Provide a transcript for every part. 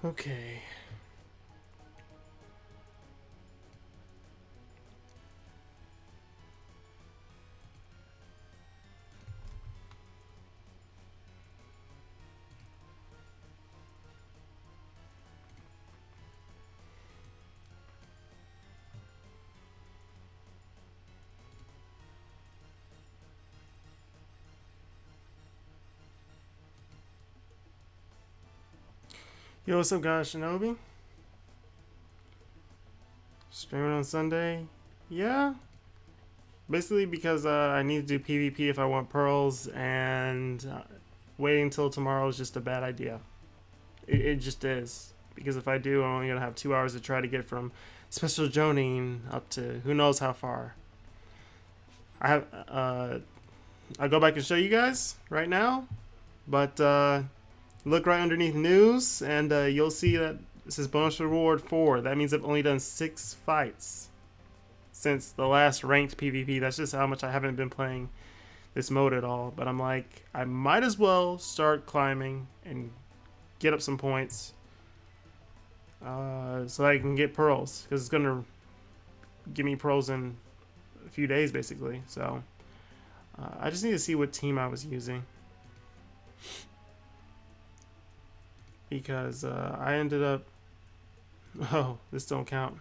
Okay. Yo, what's up, guys? Shinobi? Streaming on Sunday? Yeah. Basically, because I need to do PvP if I want pearls, and waiting until tomorrow is just a bad idea. It just is. Because if I do, I'm only going to have 2 hours to try to get from Special Jonin up to who knows how far. I have. I'll go back and show you guys right now, but look right underneath news, and you'll see that this is bonus reward 4. That means I've only done 6 fights since the last ranked PvP. That's just how much I haven't been playing this mode at all. But I'm like, I might as well start climbing and get up some points so I can get pearls, because it's going to give me pearls in a few days, basically. So I just need to see what team I was using, because I ended up... Oh, this don't count.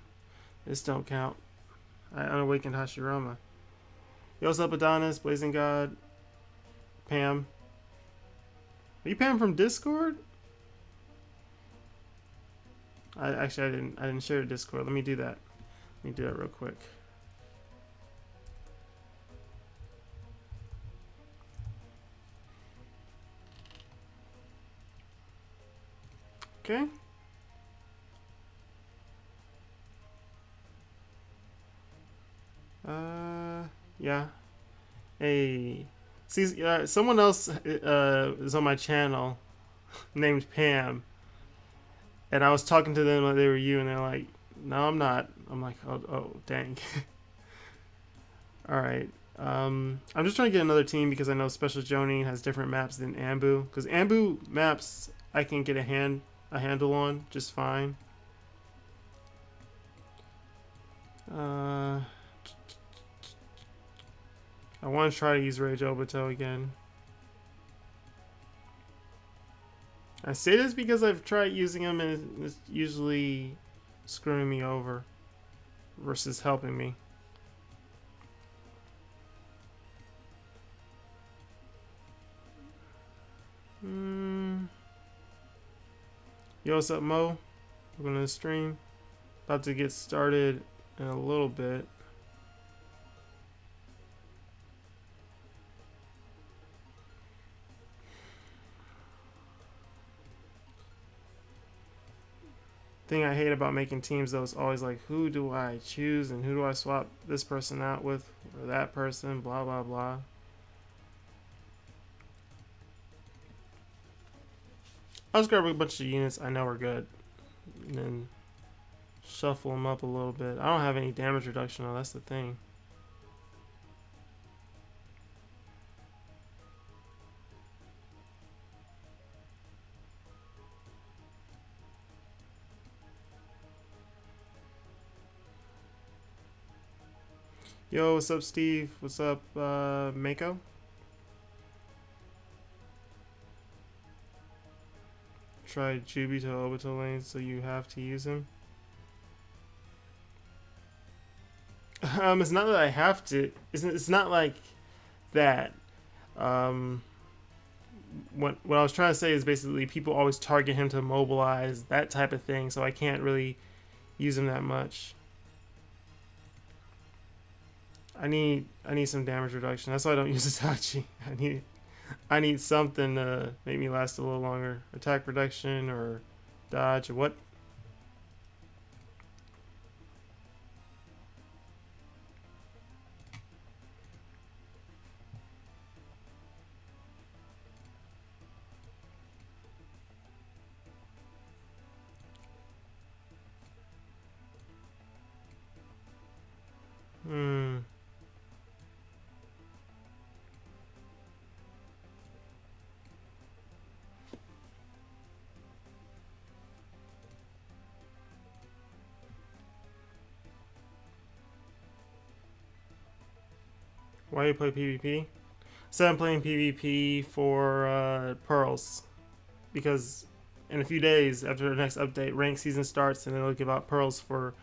This don't count. I unawakened Hashirama. Yo, what's up, Adonis, Blazing God, Pam? Are you Pam from Discord? I didn't share Discord. Let me do that. Let me do that real quick. Okay. Yeah. Hey. See, someone else is on my channel named Pam, and I was talking to them like they were you, and they're like, "No, I'm not." I'm like, "Oh, dang." All right. I'm just trying to get another team because I know Special Jonin has different maps than Ambu. Because Ambu maps I can get a handle on just fine. I want to try to use Rage Obito again. I say this because I've tried using him and it's usually screwing me over versus helping me. Yo, what's up, Mo? Welcome to the stream. About to get started in a little bit. Thing I hate about making teams though is always like, who do I choose and who do I swap this person out with or that person, blah blah blah. I'll just grab a bunch of units I know are good and then shuffle them up a little bit. I don't have any damage reduction though, that's the thing. Yo, what's up, Steve? What's up, Mako? Try Jubi to Obito lane, so you have to use him. It's not that I have to. It's not like that. What I was trying to say is basically people always target him to mobilize, that type of thing, so I can't really use him that much. I need some damage reduction. That's why I don't use Itachi. I need something to make me last a little longer. Attack reduction or dodge or what? Why you play PvP? So I'm playing PvP for pearls because in a few days after the next update, rank season starts and it'll give out pearls for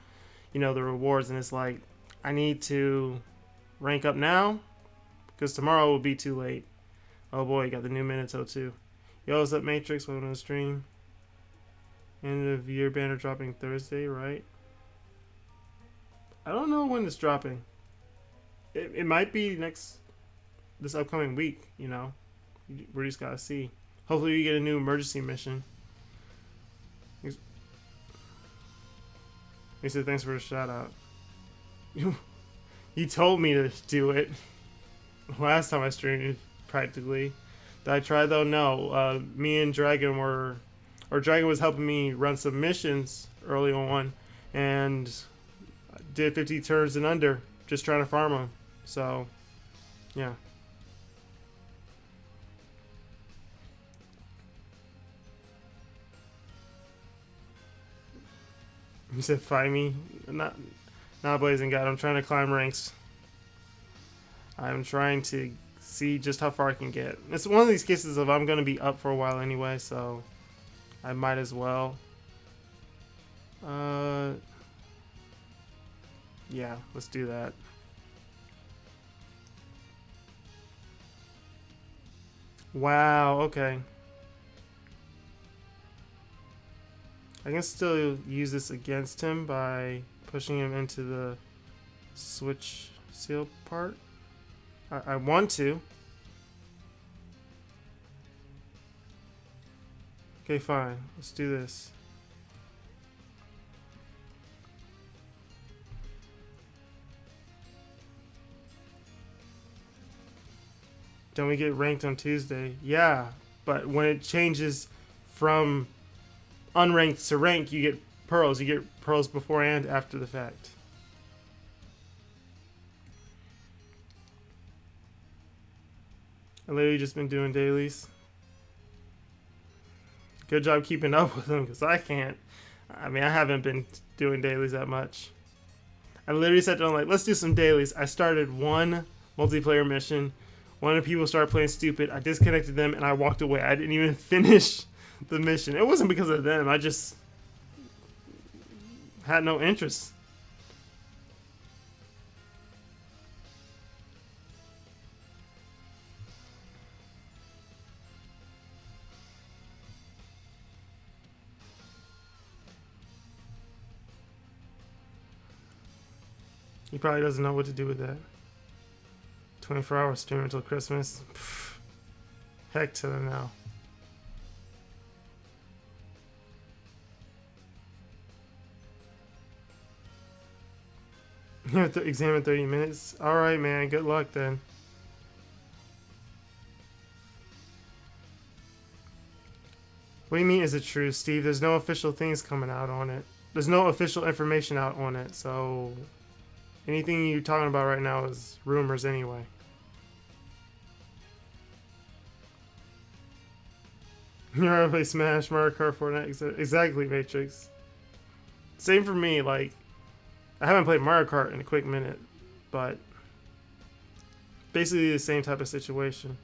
the rewards. And it's like I need to rank up now because tomorrow will be too late. Oh boy, you got the new Minato too. Yo, what's up, Matrix? Welcome to the stream. End of year banner dropping Thursday, right? I don't know when it's dropping. It might be this upcoming week. We just gotta see. Hopefully, we get a new emergency mission. He said, "Thanks for the shout out." You told me to do it last time I streamed, practically. Did I try though? No. Me and Dragon Dragon was helping me run some missions early on, and did 50 turns and under, just trying to farm them. So, yeah. You said fight me? Not Blazing God. I'm trying to climb ranks. I'm trying to see just how far I can get. It's one of these cases of I'm going to be up for a while anyway, so I might as well. Yeah, let's do that. Wow, okay. I can still use this against him by pushing him into the switch seal part. I want to. Okay, fine. Let's do this. Don't we get ranked on Tuesday? Yeah, but when it changes from unranked to rank, you get pearls. You get pearls before and after the fact. I literally just been doing dailies. Good job keeping up with them, because I can't. I mean, I haven't been doing dailies that much. I literally sat down like, let's do some dailies. I started one multiplayer mission. One of the people started playing stupid. I disconnected them and I walked away. I didn't even finish the mission. It wasn't because of them. I just had no interest. He probably doesn't know what to do with that. 24-hour stream until Christmas. Pff, heck to the no. You have to examine 30 minutes. Alright, man. Good luck then. What do you mean, is it true, Steve? There's no official things coming out on it. There's no official information out on it, so anything you're talking about right now is rumors anyway. You're gonna play Smash, Mario Kart, Fortnite, exactly, Matrix. Same for me, like, I haven't played Mario Kart in a quick minute, but basically the same type of situation.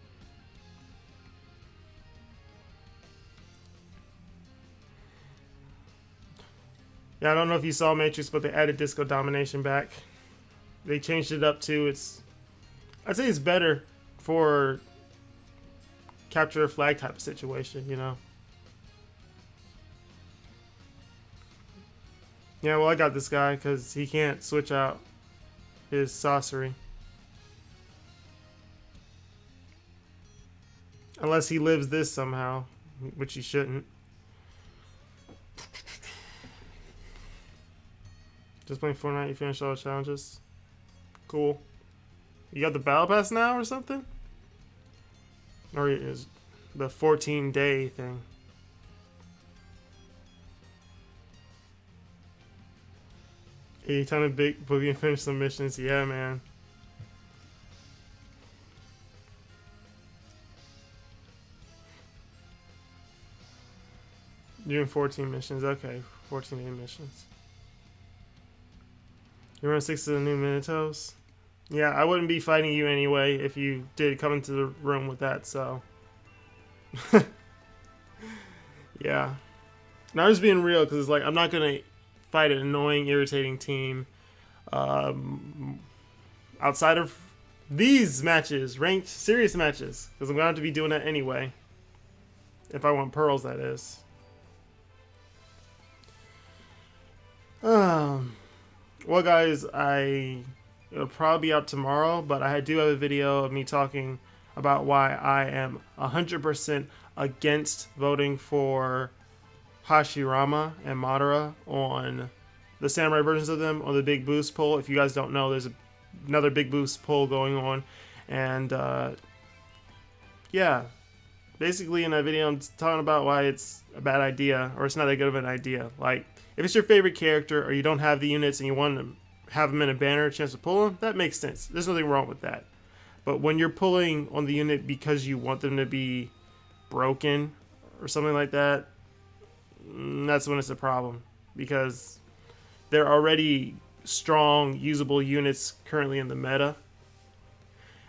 Yeah, I don't know if you saw Matrix, but they added Disco Domination back. They changed it up to I'd say it's better for capture a flag type of situation, you know? Yeah, well, I got this guy because he can't switch out his sorcery. Unless he lives this somehow, which he shouldn't. Just playing Fortnite, you finished all the challenges? Cool. You got the battle pass now or something? Or is the 14-day thing? Hey, time to big boogie and finish some missions. Yeah, man. You're doing 14 missions. Okay, 14-day missions. You run 6 of the new Minatos? Yeah, I wouldn't be fighting you anyway if you did come into the room with that, so. Yeah. Now I'm just being real because it's like I'm not gonna fight an annoying, irritating team um, outside of these matches, ranked serious matches, because I'm gonna have to be doing that anyway. If I want pearls, that is. Well, guys, it'll probably be out tomorrow, but I do have a video of me talking about why I am 100% against voting for Hashirama and Madara on the samurai versions of them on the big boost poll. If you guys don't know, there's another big boost poll going on, and yeah, basically in that video I'm talking about why it's a bad idea, or it's not that good of an idea. Like, if it's your favorite character or you don't have the units and you want to have them in a banner, chance to pull them, that makes sense. There's nothing wrong with that. But when you're pulling on the unit because you want them to be broken or something like that, that's when it's a problem, because they're already strong, usable units currently in the meta,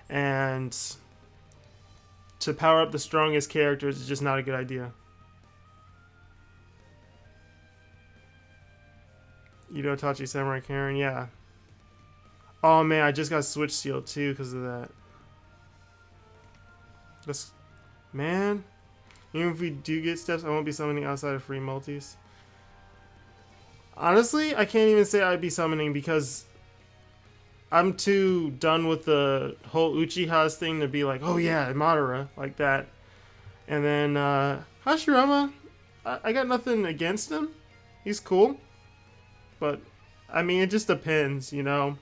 and to power up the strongest characters is just not a good idea. You know Tachi Samurai Karen? Yeah. Oh man, I just got Switch Seal too because of that. That's, man. Even if we do get steps, I won't be summoning outside of free multis. Honestly, I can't even say I'd be summoning because I'm too done with the whole Uchihas thing to be like, oh yeah, Madara, like that. And then Hashirama, I got nothing against him. He's cool. But, I mean, it just depends, you know.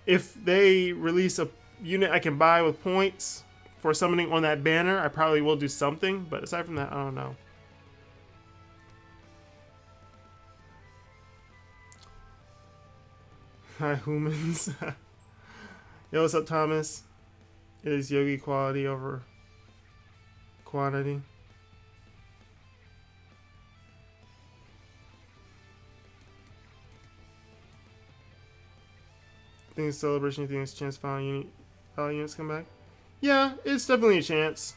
If they release a unit I can buy with points for summoning on that banner, I probably will do something. But aside from that, I don't know. Hi, humans. Yo, what's up, Thomas? It is Yogi quality over quantity. Think it's celebration, you think it's a chance final units come back? Yeah, it's definitely a chance.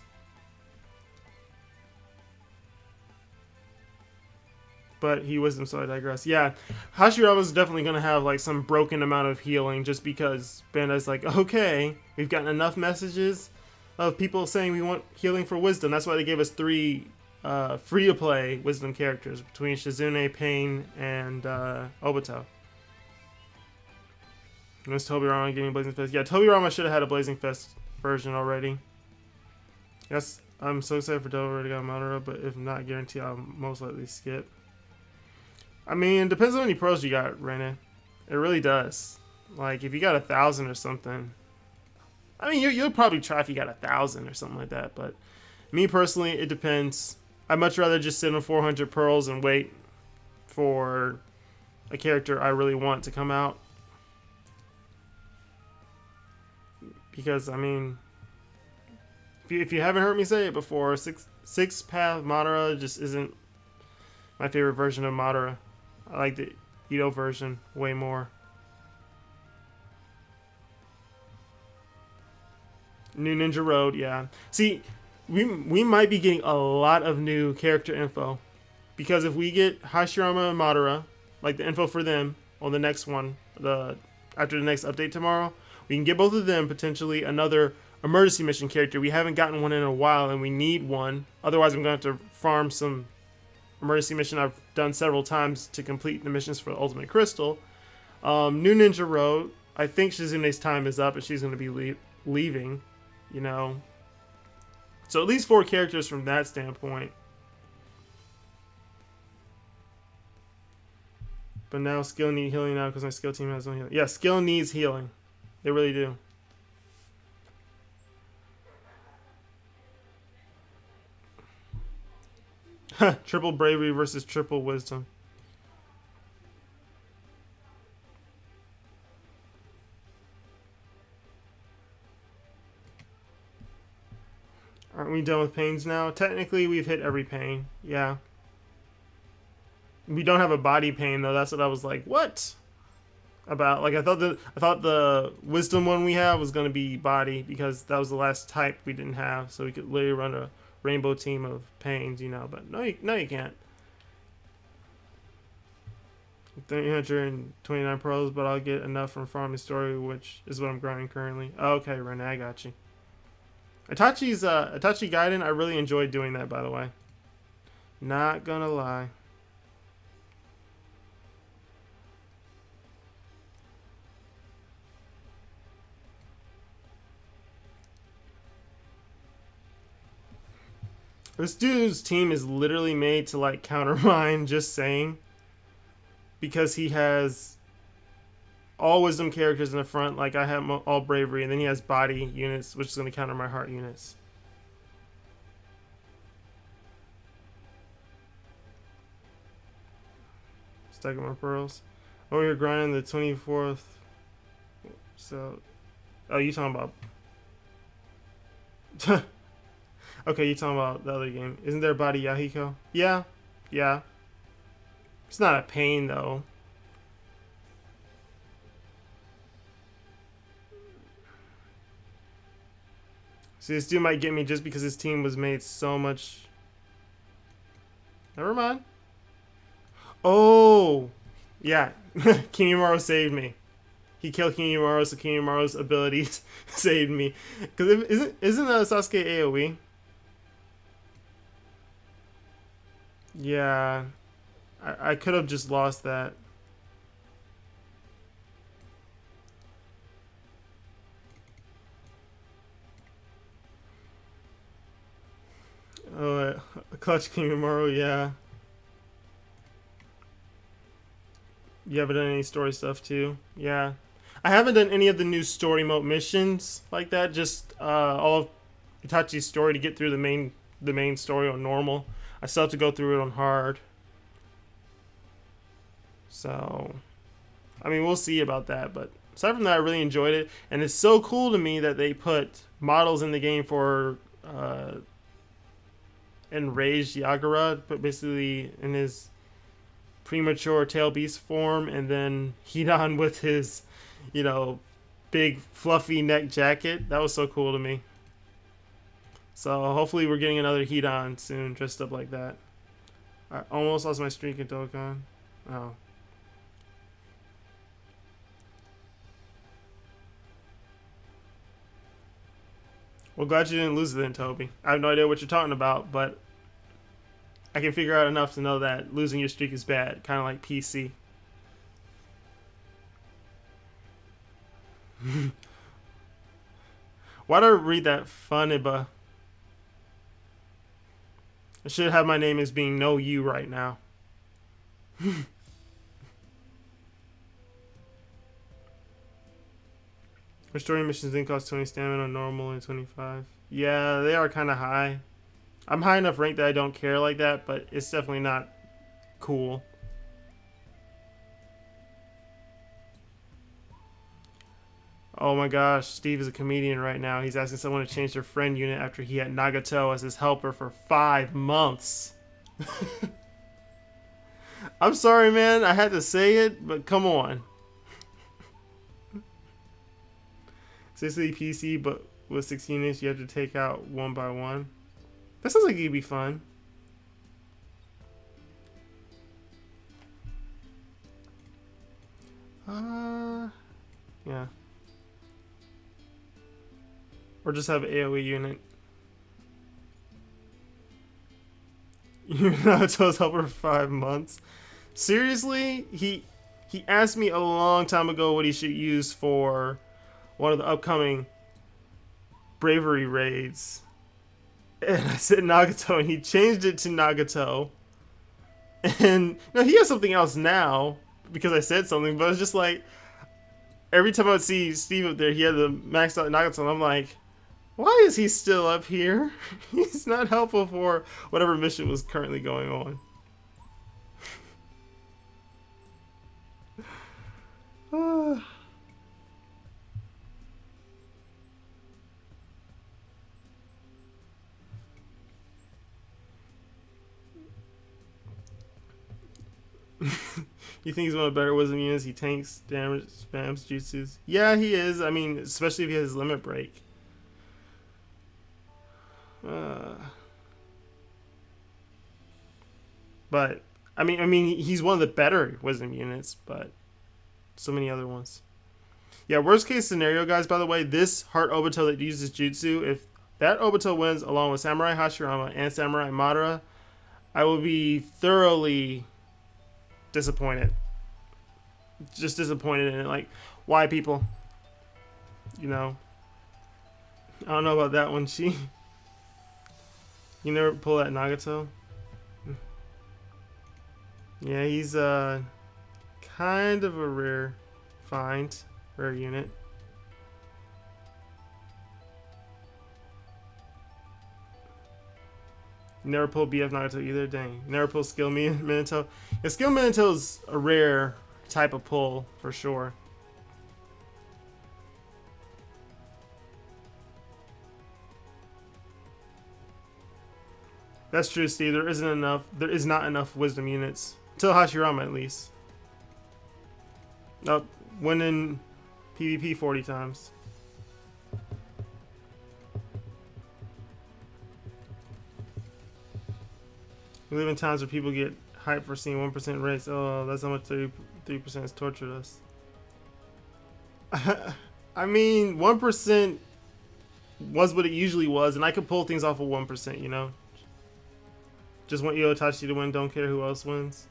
But he wisdom, so I digress. Yeah, Hashirama's definitely going to have like some broken amount of healing just because Bandai's like, okay, we've gotten enough messages of people saying we want healing for wisdom. That's why they gave us 3 free-to-play wisdom characters between Shizune, Pain, and Obito. Was Tobirama getting Blazing Fist? Yeah, Tobirama should have had a Blazing Fist version already. Yes, I'm so excited for Devil already got Madara, but if not guaranteed, I'll most likely skip. I mean, it depends on how many pros you got, Rene. It really does. Like, if you got 1,000 or something, I mean, you'll probably try if you got 1,000 or something like that. But me personally, it depends. I'd much rather just sit on 400 pearls and wait for a character I really want to come out. Because, I mean, if you haven't heard me say it before, six path Madara just isn't my favorite version of Madara. I like the Ito version way more. New Ninja Road, yeah. See, we might be getting a lot of new character info. Because if we get Hashirama and Madara, like the info for them on the next one, after the next update tomorrow, we can get both of them, potentially another emergency mission character. We haven't gotten one in a while, and we need one. Otherwise, I'm going to have to farm some emergency mission I've done several times to complete the missions for the Ultimate Crystal. New Ninja Road. I think Shizune's time is up, and she's going to be leaving, you know. So at least 4 characters from that standpoint. But now skill need healing now because my skill team has no healing. Yeah, skill needs healing. They really do. Triple bravery versus triple wisdom. Aren't we done with pains now? Technically, we've hit every pain. Yeah. We don't have a body pain, though. That's what I was like, what? About like I thought the wisdom one we have was gonna be body because that was the last type we didn't have, so we could literally run a rainbow team of pains, you know. But no, you can't. 329 pearls, but I'll get enough from farming story, which is what I'm grinding currently. Oh, okay, Renee, I got you. Itachi Gaiden, I really enjoyed doing that, by the way. Not gonna lie. This dude's team is literally made to like counter mine, just saying. Because he has all wisdom characters in the front, like I have all bravery, and then he has body units, which is going to counter my heart units. Stacking my pearls. Oh, you're grinding the 24th. So, oh, you talking about? Okay, you talking about the other game? Isn't there body Yahiko? Yeah, yeah. It's not a pain though. See, this dude might get me just because his team was made so much. Never mind. Oh, yeah. Kimimaro saved me. He killed Kimimaro, so Kimimaro's abilities saved me. Because isn't Sasuke AoE? Yeah, I could have just lost that. Oh, clutch Kimimaro, yeah. You haven't done any story stuff too? Yeah. I haven't done any of the new story mode missions like that. Just all of Itachi's story to get through the main story on normal. I still have to go through it on hard. So, I mean, we'll see about that. But aside from that, I really enjoyed it, and it's so cool to me that they put models in the game for enraged Yagura, but basically in his premature tail beast form, and then Hidan with his, you know, big fluffy neck jacket. That was so cool to me. So hopefully we're getting another Hidan soon, dressed up like that. I almost lost my streak in Dokkan. Oh. Well, glad you didn't lose it then, Toby. I have no idea what you're talking about, but I can figure out enough to know that losing your streak is bad, kind of like PC. Why did I read that Funiba? I should have my name as being no you right now. Restoring missions didn't cost 20 stamina on normal and 25. Yeah, they are kind of high. I'm high enough rank that I don't care like that, but it's definitely not cool. Oh my gosh, Steve is a comedian right now. He's asking someone to change their friend unit after he had Nagato as his helper for 5 months. I'm sorry, man. I had to say it, but come on. Seriously, PC, but with 16 units, you have to take out one by one. That sounds like it'd be fun. Yeah. Or just have AoE unit. You're Naruto's helper for 5 months. Seriously? He asked me a long time ago what he should use for one of the upcoming bravery raids. And I said Nagato, and he changed it to Nagato. And no, he has something else now because I said something, but it's just like every time I would see Steve up there, he had the maxed out Nagato, and I'm like, why is he still up here? He's not helpful for whatever mission was currently going on. You think he's one of the better wisdom units? He tanks, damage, spams, jutsus. Yeah, he is. I mean, especially if he has his limit break. But I mean, he's one of the better wisdom units, but so many other ones. Yeah, worst case scenario, guys. By the way, this Heart Obito that uses jutsu, if that Obito wins along with Samurai Hashirama and Samurai Madara, I will be thoroughly disappointed. Just disappointed in it. Like, why, people? You know, I don't know about that one. You never pull that Nagato. Yeah, he's kind of a rare unit. Never pull BF Nagato either. Dang. Never pull Skill Minato. Yeah, Skill Minato's a rare type of pull for sure. That's true, Steve. There is not enough wisdom units. Until Hashirama, at least. Nope. Winning PvP 40 times. We live in times where people get hyped for seeing 1% race. Oh, that's how much 33% has tortured us. I mean, 1% was what it usually was, and I could pull things off of 1%, you know? Just want Itachi to win, don't care who else wins.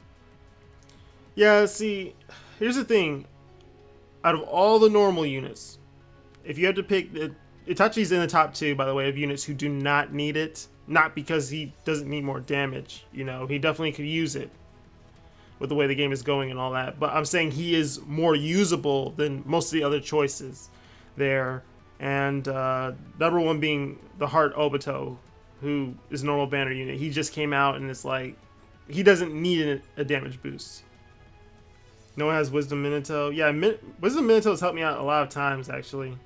Yeah, see, here's the thing. Out of all the normal units, if you had to pick, Itachi's in the top 2, by the way, of units who do not need it. Not because he doesn't need more damage, you know, he definitely could use it with the way the game is going and all that. But I'm saying he is more usable than most of the other choices there. And number 1 being the Heart Obito, who is a normal banner unit. He just came out and it's like, he doesn't need a damage boost. No one has Wisdom Minato. Yeah, Wisdom Minato has helped me out a lot of times, actually.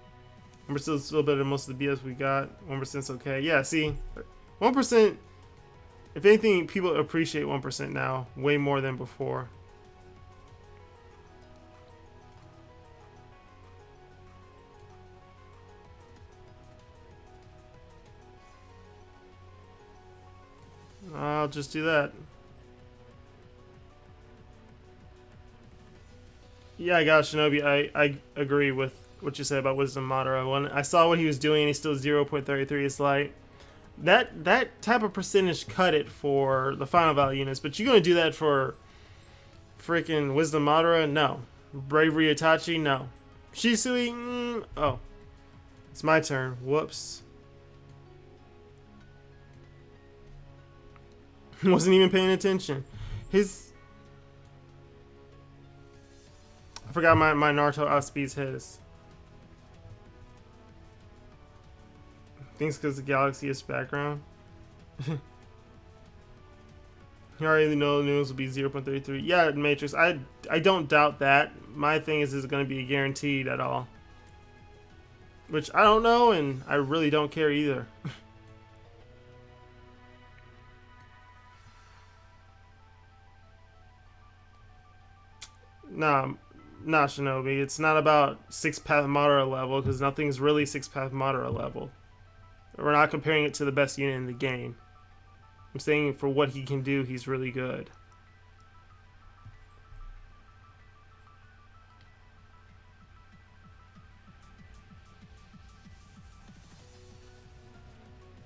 We're still better than most of the BS we got. 1%'s okay. Yeah, see, 1%, if anything, people appreciate 1% now way more than before. I'll just do that. Yeah, I got Shinobi. I agree with what you said about Wisdom Madara. When I saw what he was doing, he's still 0.33. It's like that type of percentage cut it for the final value units, but you're gonna do that for freaking Wisdom Madara? No. Bravery Itachi? No. Shisui? Oh, it's my turn. Whoops. Wasn't even paying attention. I forgot my Naruto outspeeds his. Thinks because the galaxy is background. You already know the news will be 0.33. Yeah, Matrix. I don't doubt that. My thing is it going to be guaranteed at all? Which I don't know, and I really don't care either. Nah, Shinobi. It's not about 6-path Madara level, because nothing's really 6-path Madara level. We're not comparing it to the best unit in the game. I'm saying for what he can do, he's really good.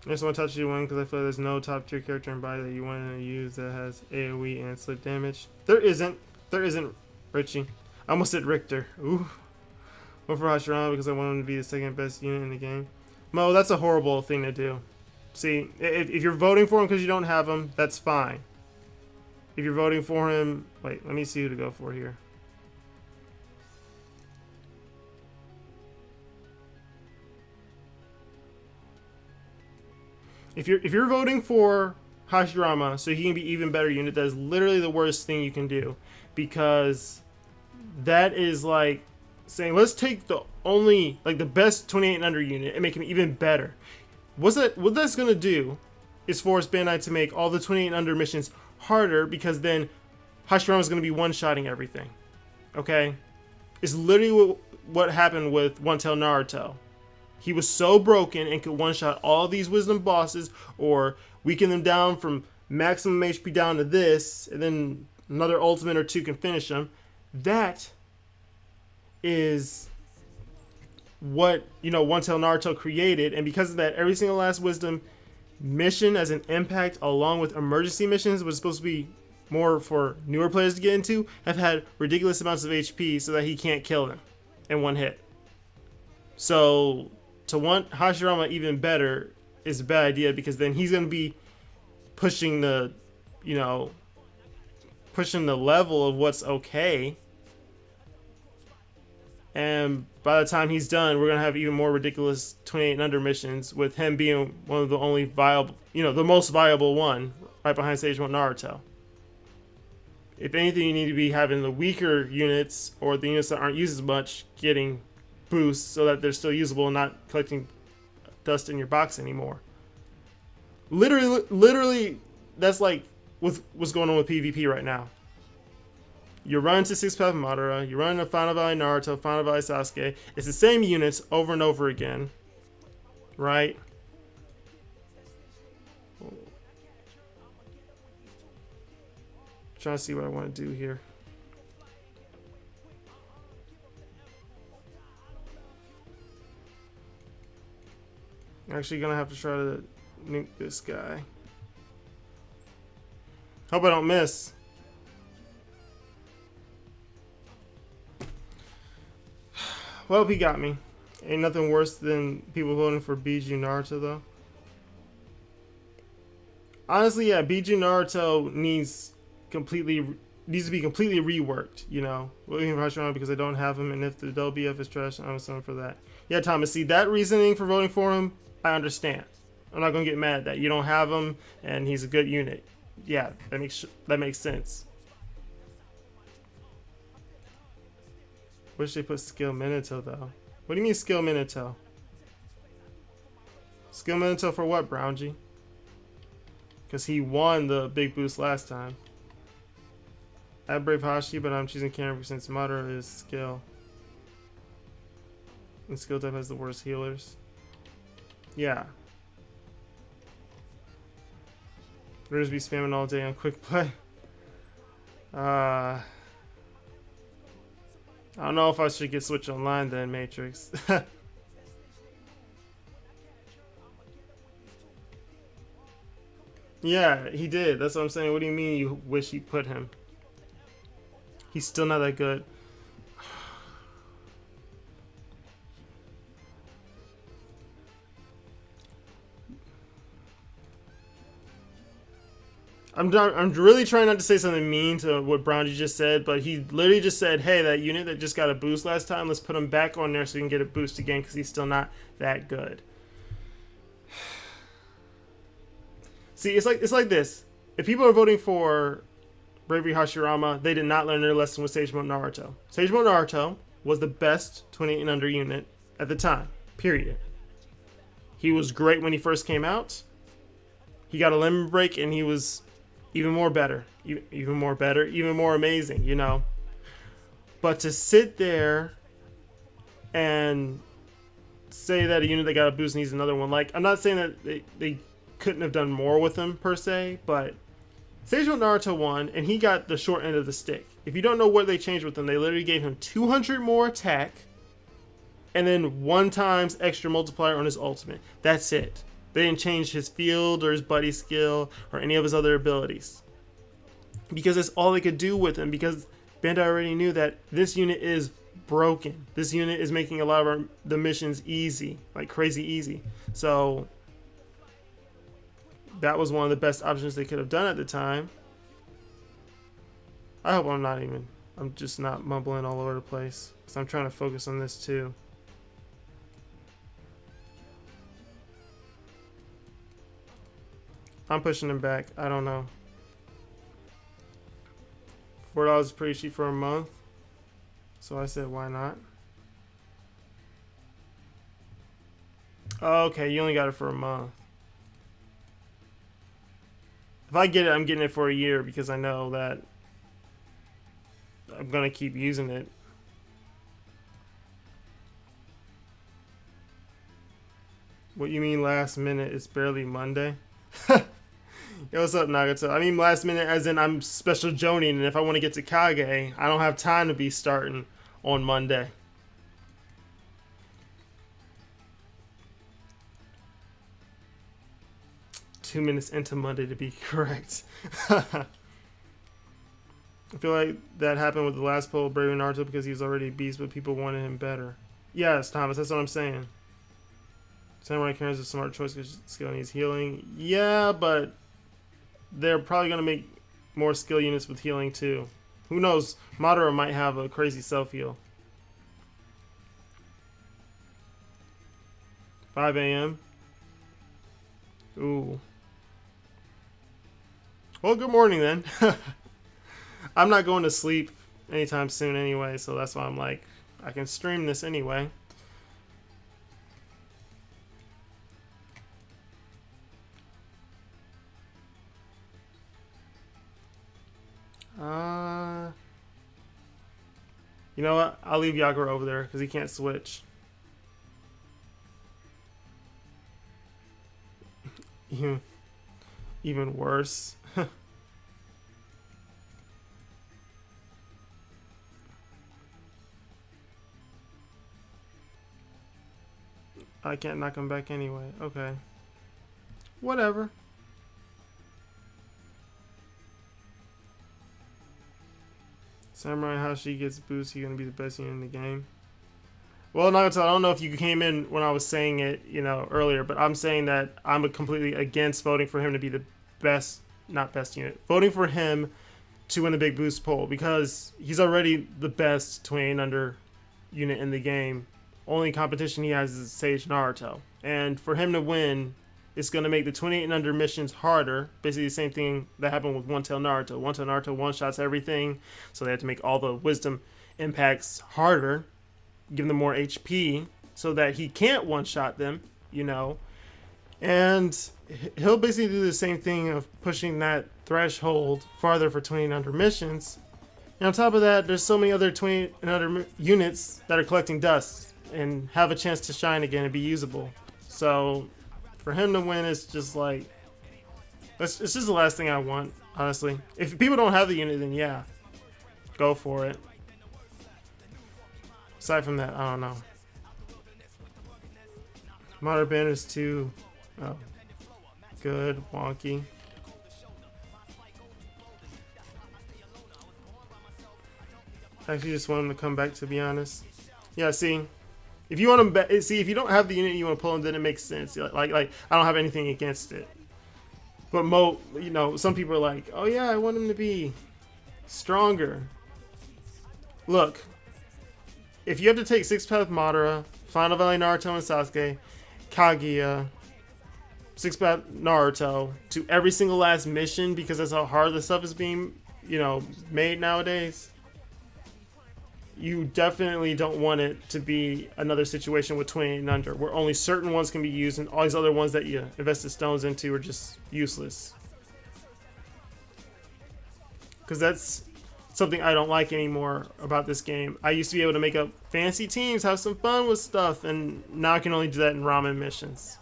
I just want to touch you one because I feel like there's no top tier character in Body that you want to use that has AoE and slip damage. There isn't, Richie. I almost said Richter. Ooh. Or for Hashirama because I want him to be the second best unit in the game. Mo, that's a horrible thing to do. See, if you're voting for him because you don't have him, that's fine. If you're voting for him... Wait, let me see who to go for here. If you're voting for Hashirama so he can be even better unit, that is literally the worst thing you can do. Because that is like saying, let's take the best 28 and under unit and make him even better. What that's gonna do is force Bandai to make all the 28 and under missions harder, because then Hashirama's going to be one-shotting everything. Okay? It's literally what happened with One Tail Naruto. He was so broken and could one-shot all these wisdom bosses or weaken them down from maximum HP down to this, and then another ultimate or two can finish them. That is what, One Tail Naruto created, and because of that, every single last wisdom mission as an impact, along with emergency missions, was supposed to be more for newer players to get into, have had ridiculous amounts of HP so that he can't kill them in one hit. So to want Hashirama even better is a bad idea, because then he's going to be pushing the, pushing the level of what's okay. And by the time he's done, we're going to have even more ridiculous 28 and under missions, with him being one of the only viable, the most viable one, right behind Stage 1 Naruto. If anything, you need to be having the weaker units, or the units that aren't used as much, getting boosts so that they're still usable and not collecting dust in your box anymore. Literally, that's like with what's going on with PvP right now. You're running to Six Path Madara, you're running to Final Valley Naruto, Final Valley Sasuke. It's the same units over and over again, right? Trying to see what I want to do here. I'm actually gonna have to try to nuke this guy. Hope I don't miss. Well, he got me. Ain't nothing worse than people voting for BG Naruto, though. Honestly, yeah, BG Naruto needs to be completely reworked, William Hashirama, because I don't have him, and if the WBF is trash, I'm assuming for that. Yeah, Thomas, see, that reasoning for voting for him, I understand. I'm not gonna get mad at that. You don't have him, and he's a good unit. Yeah, that makes sense. Wish they put Skill Minato, though. What do you mean Skill Minato? Skill Minato for what, Brownji? Because he won the big boost last time. I have Brave Hashi, but I'm choosing Camera since Madara is skill. And skill type has the worst healers. Yeah. We'll just be spamming all day on quick play. I don't know if I should get Switch Online then, Matrix. Yeah, he did. That's what I'm saying. What do you mean you wish you put him? He's still not that good. I'm really trying not to say something mean to what Brownji just said, but he literally just said, hey, that unit that just got a boost last time, let's put him back on there so he can get a boost again, because he's still not that good. See, it's like this. If people are voting for Bravery Hashirama, they did not learn their lesson with Sage Mode Naruto. Sage Mode Naruto was the best 28 and under unit at the time, period. He was great when he first came out. He got a lemon break, and he was even more better, even more amazing, But to sit there and say that a unit that got a boost needs another one, like, I'm not saying that they couldn't have done more with him per se, but Sage Mode Naruto won, and he got the short end of the stick. If you don't know what they changed with him, they literally gave him 200 more attack, and then 1 times extra multiplier on his ultimate. That's it. They didn't change his field or his buddy skill or any of his other abilities, because that's all they could do with him, because Bandai already knew that this unit is broken. This unit is making a lot of the missions easy, like crazy easy. So that was one of the best options they could have done at the time. I hope I'm just not mumbling all over the place, because I'm trying to focus on this too. I'm pushing him back. I don't know. $4 is pretty cheap for a month, so I said, why not? Oh, okay, you only got it for a month. If I get it, I'm getting it for a year, because I know that I'm gonna keep using it. What you mean last minute? It's barely Monday. Yo, what's up, Nagato? I mean last minute as in I'm special joning, and if I want to get to Kage, I don't have time to be starting on Monday. "2 minutes into Monday" to be correct. I feel like that happened with the last poll, Brave Naruto, because he was already a beast, but people wanted him better. Yes, Thomas, that's what I'm saying. Samurai Karen's a smart choice because skill needs healing. Yeah, but they're probably going to make more skill units with healing too. Who knows? Madara might have a crazy self-heal. 5 a.m. Ooh. Well, good morning then. I'm not going to sleep anytime soon anyway, so that's why I'm like, I can stream this anyway. You know what? I'll leave Yagura over there because he can't switch. Even worse. I can't knock him back anyway. Okay. Whatever. Samurai Hashi gets boost. He's gonna be the best unit in the game. Well, Nagato, I don't know if you came in when I was saying it, earlier, but I'm saying that I'm completely against voting for him to be the best, not best unit, voting for him to win the big boost poll because he's already the best 28 under unit in the game. Only competition he has is Sage Naruto, and for him to win, it's going to make the 28 and under missions harder. Basically the same thing that happened with One Tail Naruto. One Tail Naruto one-shots everything, so they have to make all the wisdom impacts harder, give them more HP, so that he can't one-shot them, And he'll basically do the same thing of pushing that threshold farther for 20 and under missions. And on top of that, there's so many other 20 and under units that are collecting dust and have a chance to shine again and be usable. So for him to win is just like, it's just the last thing I want, honestly. If people don't have the unit, then yeah, go for it. Aside from that, I don't know. Modern banners too. Oh, good, wonky. I actually just want him to come back, to be honest. Yeah, see, if you want him back, if you don't have the unit you want to pull him, then it makes sense. Like I don't have anything against it. But some people are like, oh yeah, I want him to be stronger. Look, if you have to take Six Path Madara, Final Valley Naruto and Sasuke, Kaguya, Six Path Naruto to every single last mission because that's how hard the stuff is being, made nowadays, you definitely don't want it to be another situation with 28 and under where only certain ones can be used and all these other ones that you invested stones into are just useless. Because that's something I don't like anymore about this game. I used to be able to make up fancy teams, have some fun with stuff, and now I can only do that in ramen missions.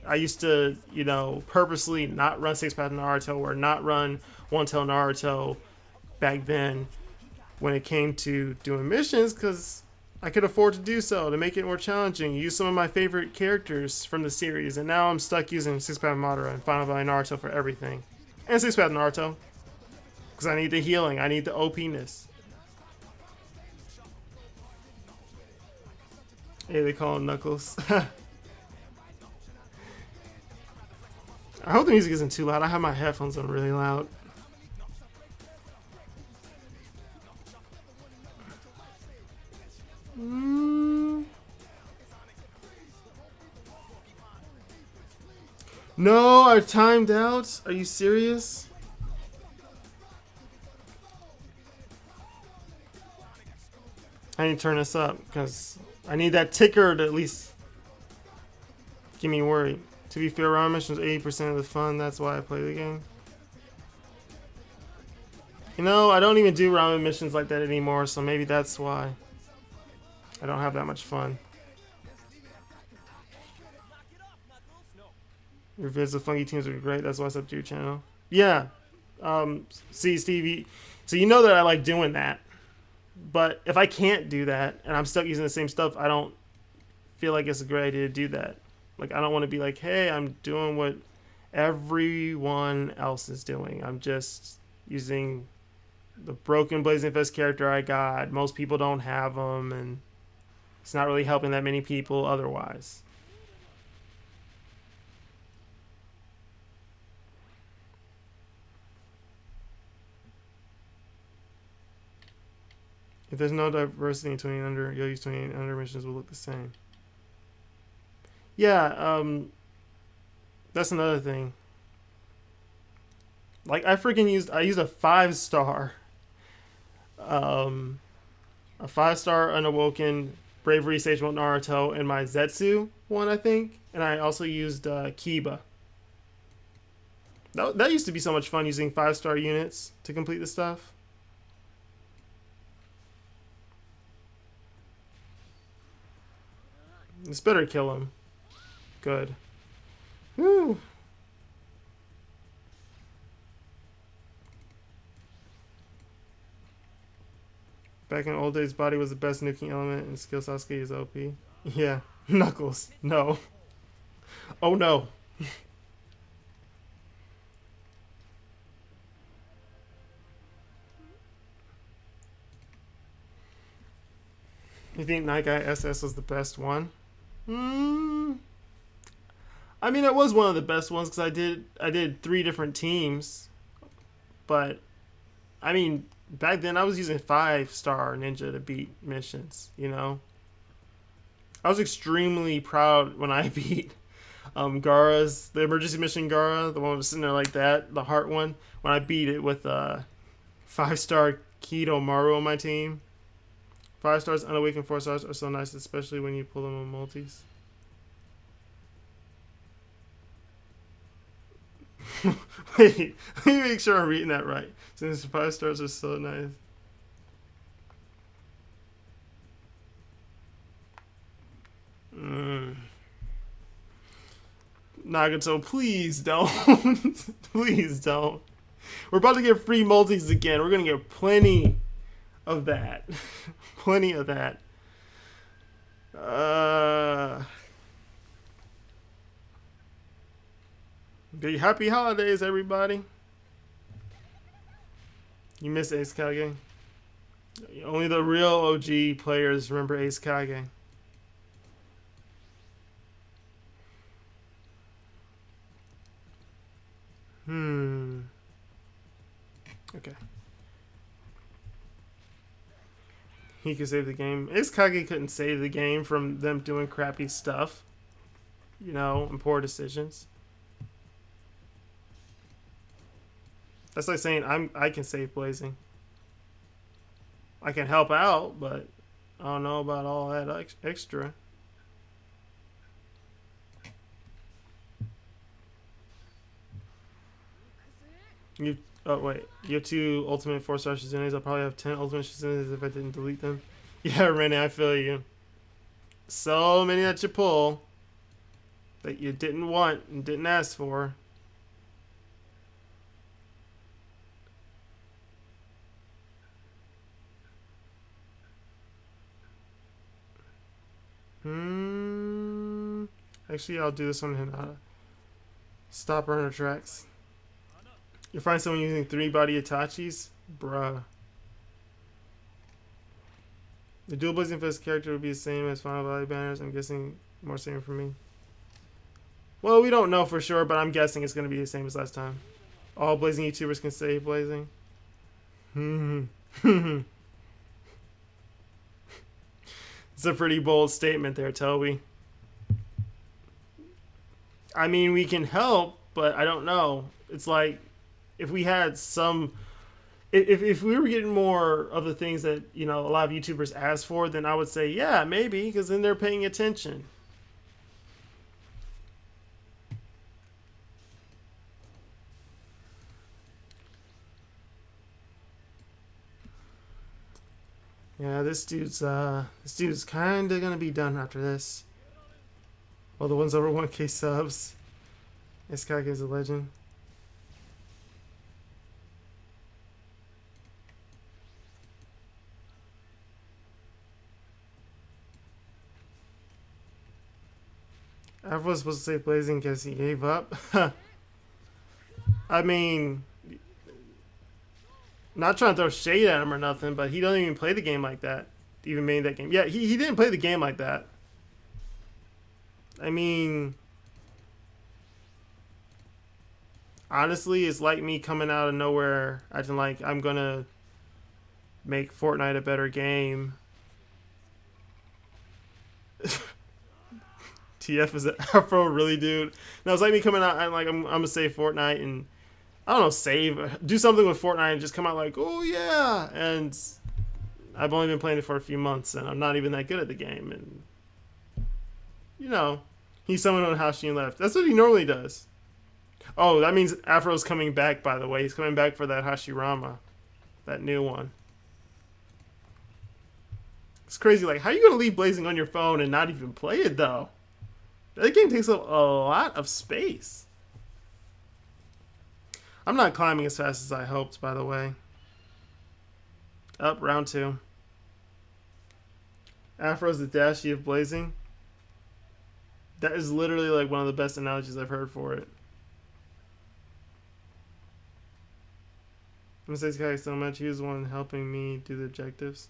I used to, purposely not run Six Path Naruto or not run One Tail Naruto back then when it came to doing missions because I could afford to do so to make it more challenging, use some of my favorite characters from the series, and now I'm stuck using Six Path Madara and Final Valley Naruto for everything. And Six Path Naruto. Because I need the healing, I need the OP-ness. Hey, they call him Knuckles. I hope the music isn't too loud. I have my headphones on really loud. No, I timed out. Are you serious? I need to turn this up because I need that ticker to at least get me worried. To be fair, round missions 80% of the fun. That's why I play the game. You know, I don't even do ramen missions like that anymore, so maybe that's why I don't have that much fun. Your vids of funky teams are great. That's why I sub to your channel. Yeah. See, Stevie. So you know that I like doing that. But if I can't do that and I'm stuck using the same stuff, I don't feel like it's a great idea to do that. Like, I don't want to be like, hey, I'm doing what everyone else is doing. I'm just using the broken Blazing Fist character I got. Most people don't have them, and it's not really helping that many people otherwise. If there's no diversity in 28 under, Yogi's 28 under missions will look the same. Yeah, that's another thing. Like, I used a 5-star, um, a 5-star unawoken bravery sage mode Naruto in my Zetsu one, I think, and I also used Kiba. That used to be so much fun using 5-star units to complete the stuff. This better kill him. Good. Woo. Back in old days, body was the best nuking element, and skill Sasuke is OP. Yeah. Knuckles. No. Oh no. You think Night Guy SS was the best one? I mean, it was one of the best ones because I did 3 different teams, but I mean, back then I was using 5-star ninja to beat missions. You know, I was extremely proud when I beat Gaara's the emergency mission Gaara, the one that was sitting there like that, the heart one. When I beat it with 5-star Keto Maru on my team. 5 stars, unawakened 4 stars are so nice, especially when you pull them on multis. Wait, let me make sure I'm reading that right. Since 5 stars are so nice. Nagato, please don't. Please don't. We're about to get free multis again. We're going to get plenty of that. Plenty of that. Big happy holidays, everybody. You miss Ace Kage? Only the real OG players remember Ace Kage. Okay. He could save the game. Ace Kage couldn't save the game from them doing crappy stuff. You know, and poor decisions. That's like saying I can save Blazing. I can help out, but I don't know about all that extra. Oh wait, you have 2 ultimate 4-star Shizunes. I'll probably have 10 ultimate Shizunes if I didn't delete them. Yeah, Rennie, I feel you. So many that you pull that you didn't want and didn't ask for. Actually, I'll do this one in Stop Burner Tracks. You find someone using 3 body Itachis? Bruh. The dual Blazing Fist character would be the same as Final Valley banners. I'm guessing more same for me. Well, we don't know for sure, but I'm guessing it's going to be the same as last time. All Blazing YouTubers can save Blazing. It's a pretty bold statement there, Toby. I mean, we can help, but I don't know. It's like, if we had some... If we were getting more of the things that, you know, a lot of YouTubers ask for, then I would say, yeah, maybe, because then they're paying attention. Yeah, this dude's kind of gonna be done after this. Well, the ones over 1K subs. This guy is a legend. I was supposed to say Blazing because he gave up. I mean, not trying to throw shade at him or nothing, but he doesn't even play the game like that. Even made that game. Yeah, he didn't play the game like that. I mean, honestly, it's like me coming out of nowhere acting like I'm gonna make Fortnite a better game. TF is an Afro, really, dude? No, it's like me coming out and like I'm gonna save Fortnite and I don't know, do something with Fortnite and just come out like, oh yeah, and I've only been playing it for a few months and I'm not even that good at the game, and you know, he's someone on Hashi and left. That's what he normally does. Oh, that means Afro's coming back. By the way, he's coming back for that Hashirama, that new one. It's crazy. Like, how are you gonna leave Blazing on your phone and not even play it though? That game takes up a lot of space. I'm not climbing as fast as I hoped, by the way. Up, round 2. Afro's the Dashi of Blazing. That is literally like one of the best analogies I've heard for it. I'm gonna say this guy so much. He was the one helping me do the objectives.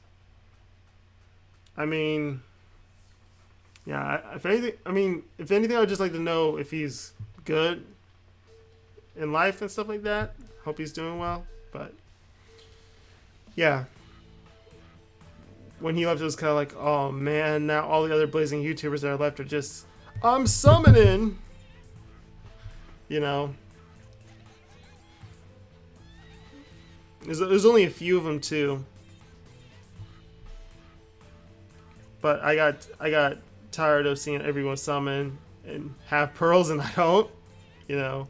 I mean, yeah. If anything, I would just like to know if he's good in life and stuff like that. Hope he's doing well. But yeah, when he left, it was kind of like, oh man, now all the other Blazing YouTubers that are left are just, I'm summoning. You know, there's only a few of them too. But I got tired of seeing everyone summon and have pearls and I don't. You know.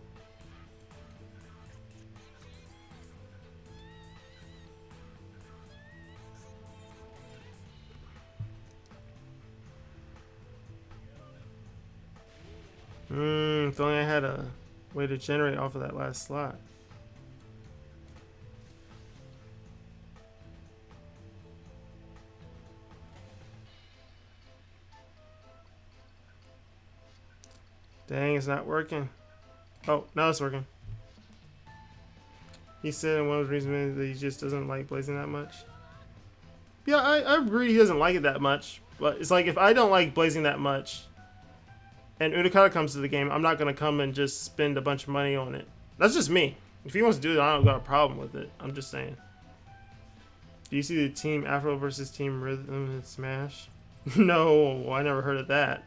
If only I had a way to generate off of that last slot. Dang, it's not working. Oh, now it's working. He said one of the reasons that he just doesn't like Blazing that much. Yeah, I agree he doesn't like it that much. But it's like, if I don't like Blazing that much, and Udakata comes to the game, I'm not going to come and just spend a bunch of money on it. That's just me. If he wants to do it, I don't got a problem with it. I'm just saying. Do you see the Team Afro versus Team Rhythm in Smash? No, I never heard of that.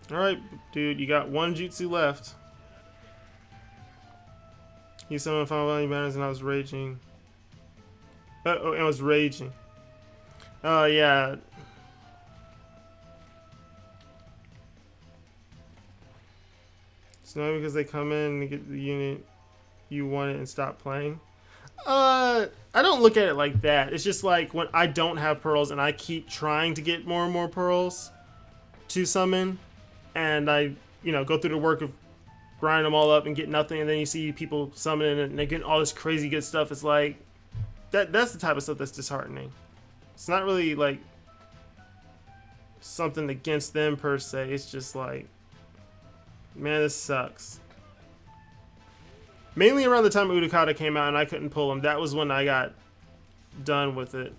Alright, dude, you got one jutsu left. You summoned Final Value Banners and I was raging. Oh, I was raging. Oh, yeah. It's not because they come in and get the unit you want it and stop playing. I don't look at it like that. It's just like when I don't have pearls and I keep trying to get more and more pearls to summon, and I, go through the work of grinding them all up and get nothing, and then you see people summoning and they're getting all this crazy good stuff. It's like, that's the type of stuff that's disheartening. It's not really like something against them per se. It's just like, man, this sucks. Mainly around the time Udakata came out and I couldn't pull him, that was when I got done with it.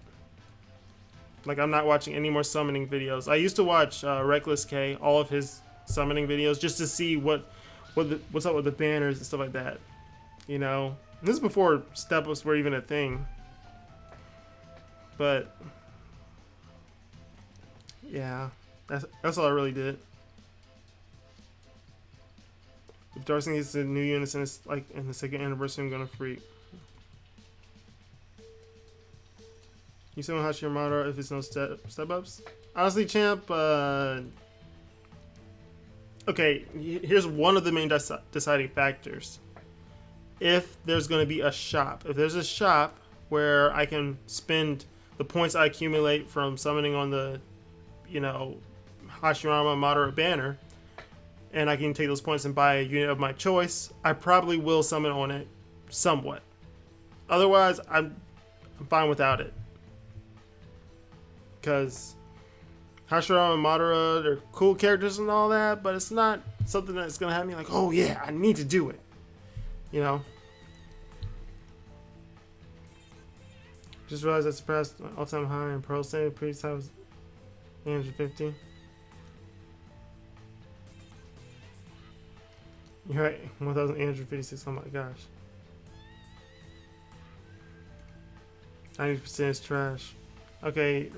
Like, I'm not watching any more summoning videos. I used to watch Reckless K, all of his summoning videos, just to see what's up with the banners and stuff like that. This is before step-ups were even a thing. But yeah, that's all I really did. If Darcy gets the new units and it's like in the second anniversary, I'm gonna freak. You say Hashirama if it's no step ups? Honestly, champ, I Okay, here's one of the main deciding factors. If there's going to be a shop, if there's a shop where I can spend the points I accumulate from summoning on the, you know, Hashirama Madara banner, and I can take those points and buy a unit of my choice, I probably will summon on it somewhat. Otherwise, I'm fine without it. Because Hashirama and Madara, they're cool characters and all that, but it's not something that's going to have me like, oh yeah, I need to do it. You know? Just realized I surpassed my all-time high in Pearl State. Previous time was 850. You're right, 1,856. Oh my gosh. 90% is trash. Okay.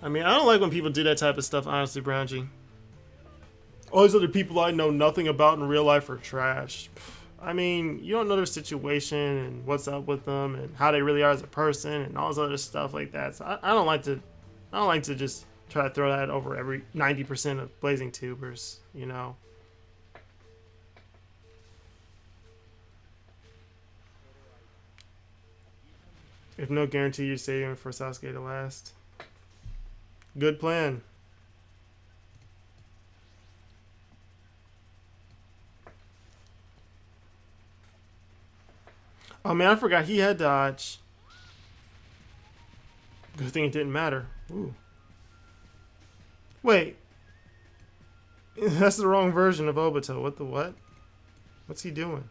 I mean, I don't like when people do that type of stuff, honestly, Brownji. All these other people I know nothing about in real life are trash. I mean, you don't know their situation and what's up with them and how they really are as a person and all this other stuff like that. So I don't like to just try to throw that over every 90% of Blazing Tubers, you know. If no guarantee you're saving for Sasuke to last. Good plan. Oh man, I forgot he had dodge. Good thing it didn't matter. Ooh. Wait. That's the wrong version of Obito. What the what? What's he doing?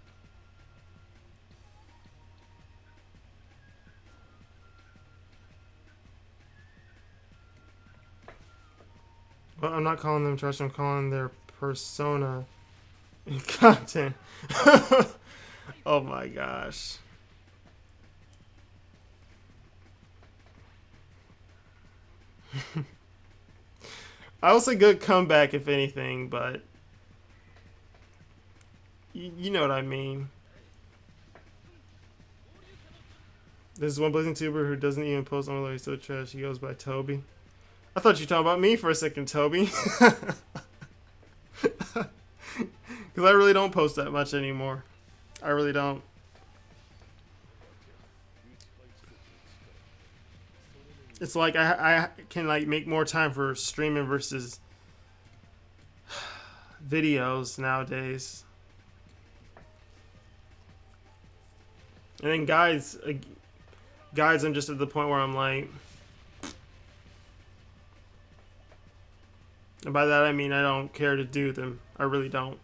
Well, I'm not calling them trash. I'm calling their persona content. Oh my gosh. I will say good comeback if anything, but you know what I mean. This is one Blazing Tuber who doesn't even post on he's so trash. He goes by Toby. I thought you were talking about me for a second, Toby. Because I really don't post that much anymore. I really don't. It's like I can like make more time for streaming versus videos nowadays. And then guys, I'm just at the point where I'm like, and by that I mean I don't care to do them. I really don't.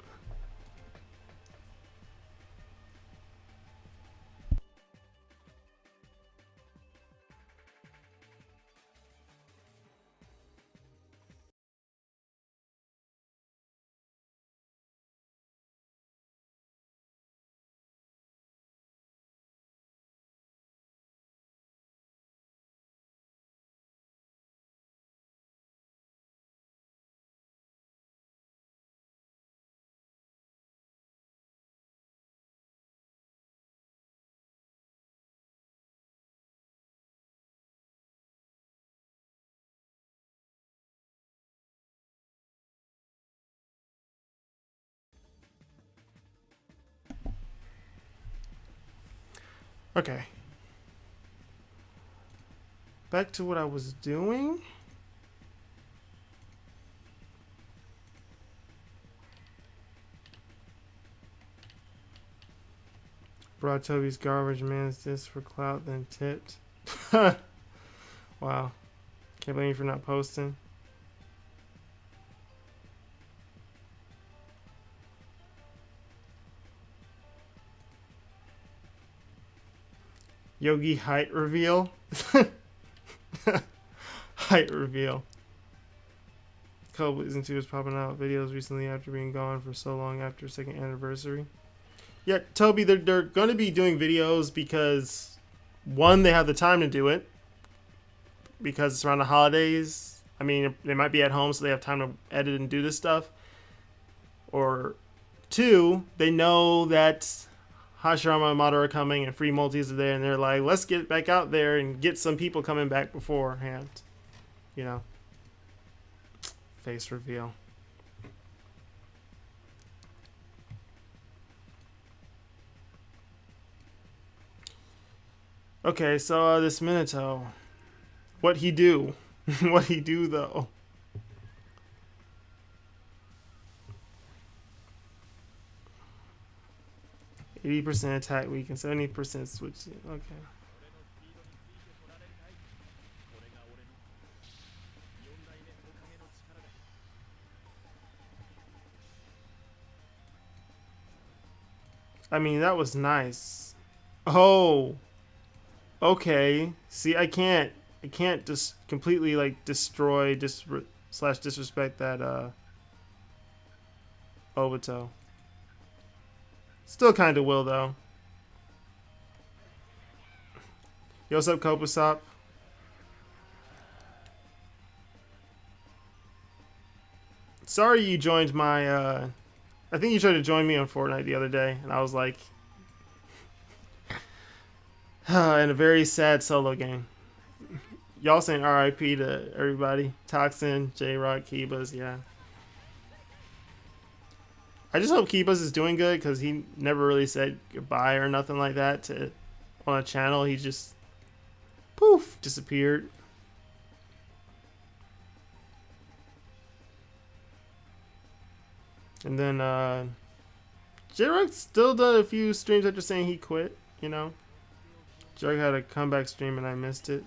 Okay. Back to what I was doing. Brought Toby's garbage man's this for clout, then tipped. Wow. Can't blame you for not posting. Yogi height reveal. Height reveal. Couple Blazing Two was popping out videos recently after being gone for so long after second anniversary. Yeah, Toby, they're going to be doing videos because one, they have the time to do it because it's around the holidays. I mean, they might be at home, so they have time to edit and do this stuff. Or two, they know that Hashirama and Madara are coming and free multis are there, and they're like, let's get back out there and get some people coming back beforehand. you know, face reveal. Okay, so this Minato, what he do? What he do though? 80% attack weak and 70% switch. Okay. I mean, that was nice. Oh, okay. See, I can't just completely like destroy slash disrespect that Obito. Still kind of will though. Yo, what's up, Kopasop? Sorry you joined my. I think you tried to join me on Fortnite the other day, and I was like, in a very sad solo game. Y'all saying RIP to everybody. Toxin, J-Rock, Kibas, yeah. I just hope Kibas is doing good because he never really said goodbye or nothing like that to on a channel. He just poof disappeared. And then J-Rock still done a few streams after saying he quit, you know. J-Rock had a comeback stream and I missed it.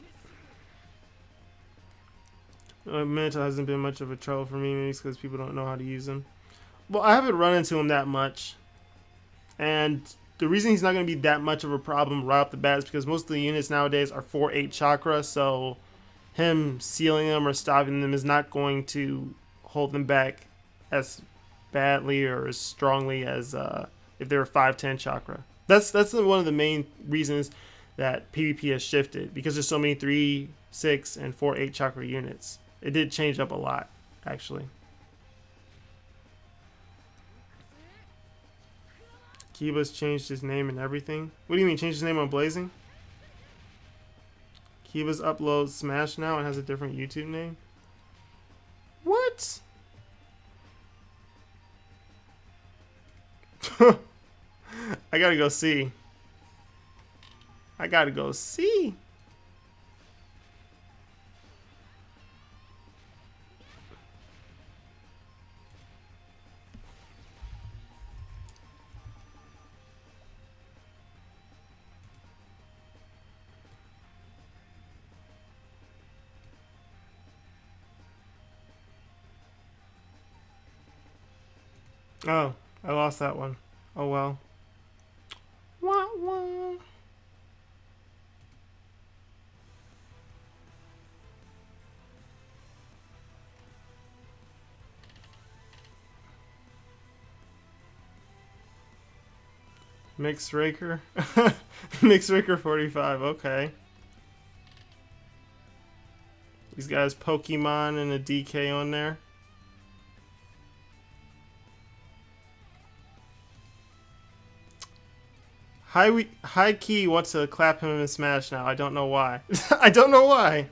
Minato hasn't been much of a trouble for me, maybe it's because people don't know how to use him. Well, I haven't run into him that much. And the reason he's not going to be that much of a problem right off the bat is because most of the units nowadays are 4-8 chakra, so him sealing them or stopping them is not going to hold them back as badly or as strongly as if they were 5-10 chakra. That's one of the main reasons that PvP has shifted, because there's so many 3, 6, and 4-8 chakra units. It did change up a lot, actually. Kiba's changed his name and everything. What do you mean, changed his name on Blazing? Kiba's uploads Smash now and has a different YouTube name? What? I gotta go see. I gotta go see. Oh, I lost that one. Oh well. Wah, wah. Mixed Raker? Mixed Raker 45, okay. These guys Pokemon and a DK on there. High Key wants to clap him in Smash now. I don't know why. I don't know why.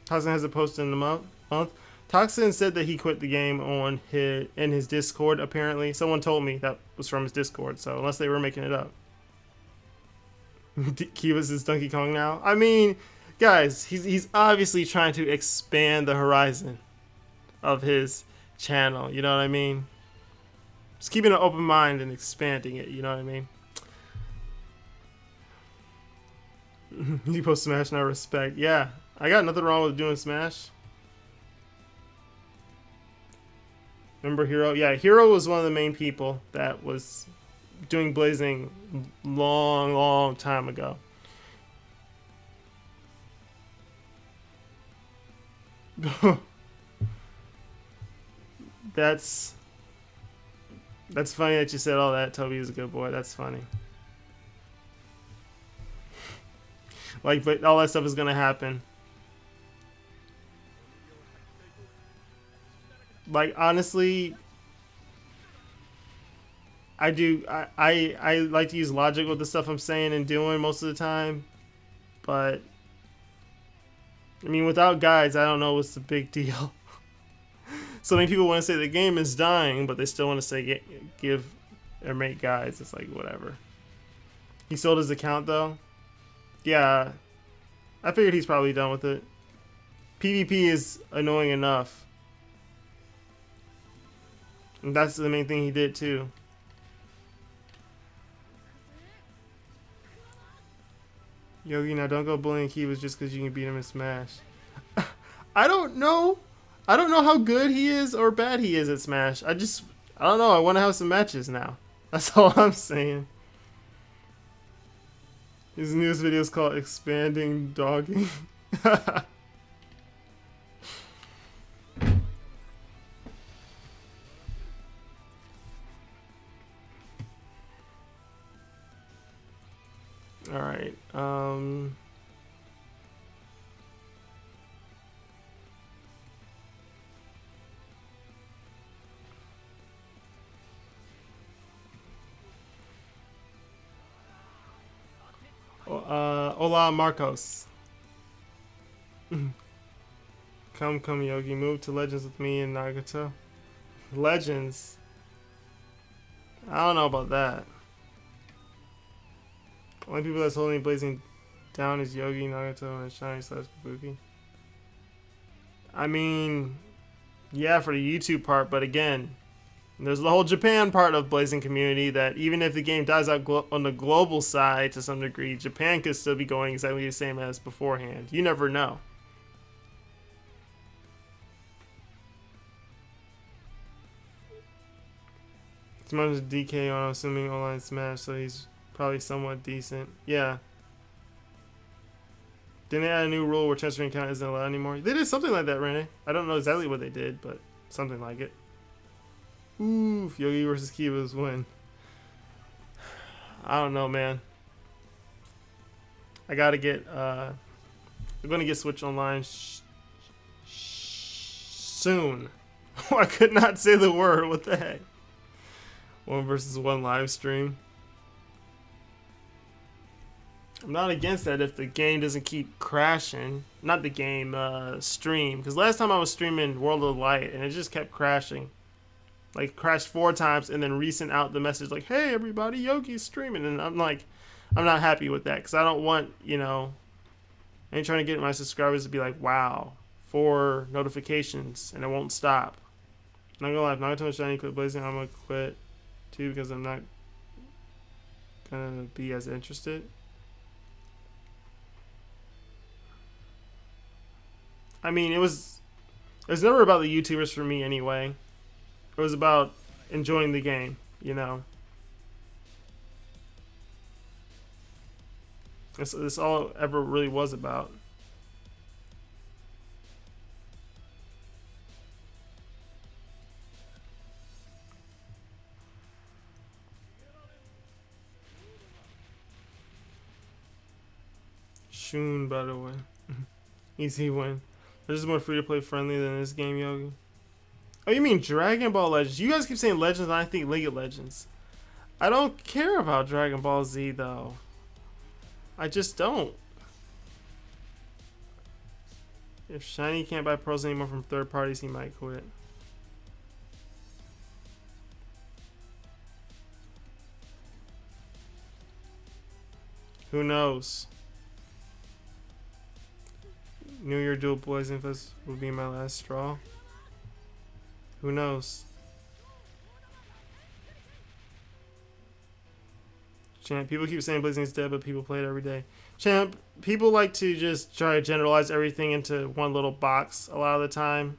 Toxin hasn't posted in a month. Toxin said that he quit the game on in his Discord. Apparently, someone told me that was from his Discord. So unless they were making it up, Kivas is Donkey Kong now. I mean, guys, he's obviously trying to expand the horizon of his channel. You know what I mean? Just keeping an open mind and expanding it, you know what I mean? You post Smash now, respect. Yeah, I got nothing wrong with doing Smash. Remember Hero? Yeah, Hero was one of the main people that was doing Blazing long time ago. That's funny that you said all that. Toby is a good boy. That's funny. Like, but all that stuff is gonna happen. Like, honestly, I like to use logic with the stuff I'm saying and doing most of the time, but I mean, without guides, I don't know what's the big deal. So many people want to say the game is dying, but they still want to say give or make guides. It's like, whatever. He sold his account, though. Yeah, I figured he's probably done with it. PvP is annoying enough. And that's the main thing he did, too. Yogi, now don't go bullying Kivas just because you can beat him in Smash. I don't know. I don't know how good he is or bad he is at Smash. I don't know. I want to have some matches now. That's all I'm saying. His newest video is called Expanding Dogging. Alright, hola, Marcos. Come, Yogi. Move to Legends with me and Naruto. Legends? I don't know about that. Only people that's holding Blazing down is Yogi, Naruto, and Shiny / Kabuki. I mean, yeah, for the YouTube part, but again, there's the whole Japan part of Blazing community that even if the game dies out on the global side to some degree, Japan could still be going exactly the same as beforehand. You never know. As much as DK on, I'm assuming online Smash, so he's probably somewhat decent. Yeah. Didn't they add a new rule where transferring count isn't allowed anymore? They did something like that, Rene. I don't know exactly what they did, but something like it. Oof, Yogi versus Kiva's win. I don't know, man. I gotta get, I'm gonna get Switch Online soon. I could not say the word, what the heck? 1 versus 1 live stream. I'm not against that if the game doesn't keep crashing. Not the game, stream. Because last time I was streaming World of Light and it just kept crashing. Like, crashed 4 times and then resent out the message like, hey, everybody, Yogi's streaming. And I'm like, I'm not happy with that. Because I don't want, you know, I ain't trying to get my subscribers to be like, wow, 4 notifications and it won't stop. I'm not gonna lie, if Naruto and Shiny quit Blazing, I'm gonna quit too because I'm not gonna be as interested. I mean, it was never about the YouTubers for me anyway. It was about enjoying the game, you know. This all ever really was about. Shun, by the way. Easy win. This is more free-to-play friendly than this game, Yogi. Oh, you mean Dragon Ball Legends? You guys keep saying Legends, and I think League of Legends. I don't care about Dragon Ball Z, though. I just don't. If Shiny can't buy pearls anymore from third parties, he might quit. Who knows? New Year Dual Blazing Fest will be my last straw. Who knows? Champ, people keep saying Blazing is dead, but people play it every day. Champ, people like to just try to generalize everything into one little box a lot of the time.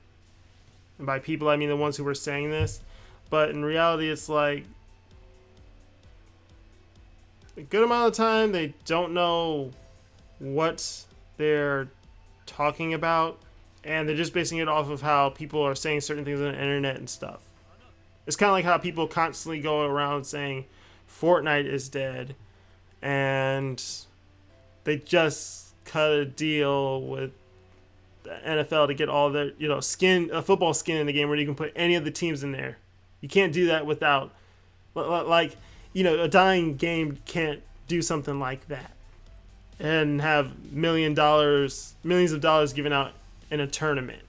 And by people, I mean the ones who were saying this. But in reality, it's like a good amount of the time they don't know what they're talking about, and they're just basing it off of how people are saying certain things on the internet and stuff. It's kind of like how people constantly go around saying Fortnite is dead, and they just cut a deal with the NFL to get all their, you know, football skin in the game where you can put any of the teams in there. You can't do that without, like, you know, a dying game can't do something like that. and have millions of dollars given out in a tournament.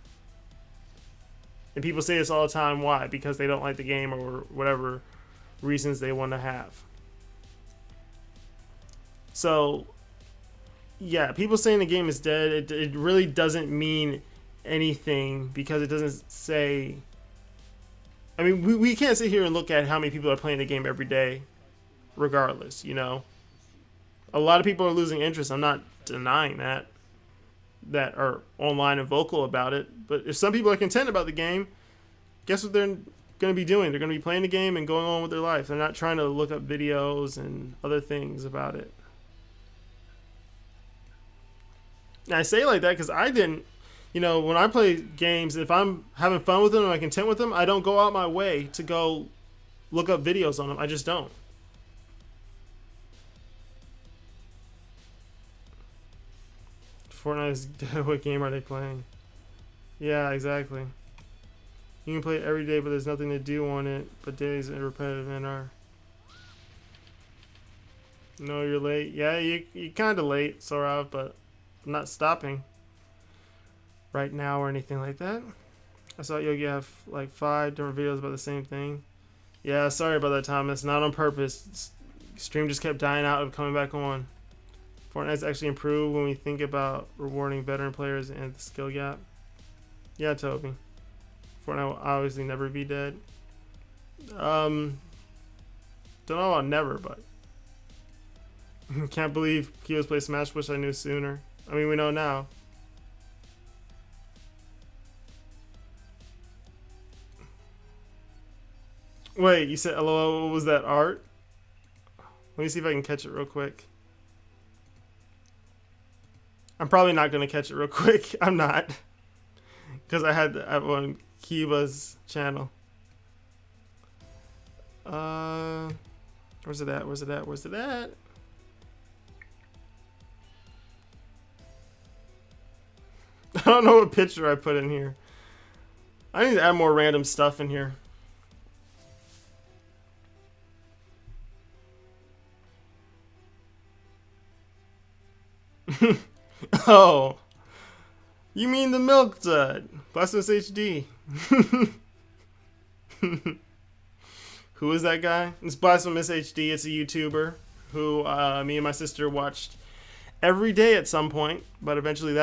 And people say this all the time. Why? Because they don't like the game or whatever reasons they want to have. So, yeah, people saying the game is dead, it really doesn't mean anything because it doesn't say. I mean, we can't sit here and look at how many people are playing the game every day, regardless, you know. A lot of people are losing interest. I'm not denying that are online and vocal about it. But if some people are content about the game, guess what they're going to be doing? They're going to be playing the game and going on with their life. They're not trying to look up videos and other things about it. And I say it like that because I didn't, you know, when I play games, if I'm having fun with them and I'm content with them, I don't go out my way to go look up videos on them. I just don't. Fortnite is dead. What game are they playing? Yeah, exactly. You can play it every day, but there's nothing to do on it. But days are repetitive and are. No, you're late. Yeah, you're kind of late, Sorav, but I'm not stopping right now or anything like that. I saw Yogi have like 5 different videos about the same thing. Yeah, sorry about that, Thomas. Not on purpose. Stream just kept dying out and coming back on. Fortnite's actually improved when we think about rewarding veteran players and the skill gap. Yeah, Toby. Fortnite will obviously never be dead. Don't know about never, but can't believe Kiyo's played Smash. Wish I knew sooner. I mean, we know now. Wait, you said LOL, what was that art? Let me see if I can catch it real quick. I'm probably not going to catch it real quick. I'm not. Because I had that on Kiba's channel. Where's it at? Where's it at? Where's it at? I don't know what picture I put in here. I need to add more random stuff in here. Oh. You mean the milk dud. Blasphemous HD. Who is that guy? It's Blasphemous HD. It's a YouTuber who me and my sister watched every day at some point. But eventually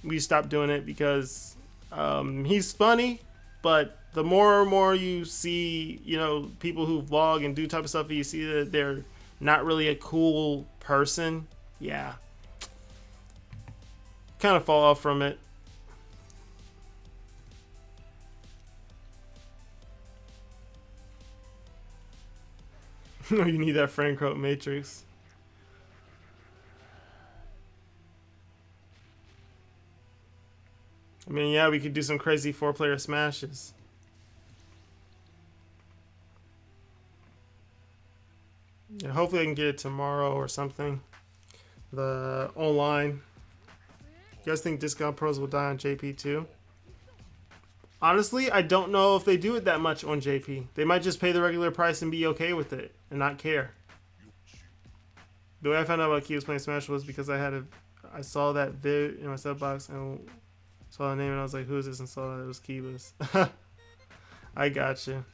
we stopped doing it because he's funny. But the more and more you see, you know, people who vlog and do type of stuff, you see that they're not really a cool person. Yeah. Kind of fall off from it. You need that friend quote matrix. I mean, yeah, we could do some crazy 4-player smashes. Yeah, hopefully I can get it tomorrow or something. The online. You guys think discount pros will die on JP too? Honestly, I don't know if they do it that much on JP. They might just pay the regular price and be okay with it and not care. The way I found out about Key was playing Smash was because I saw that vid in my sub box and saw the name and I was like, who is this? And saw that it was Kiba's. I gotcha.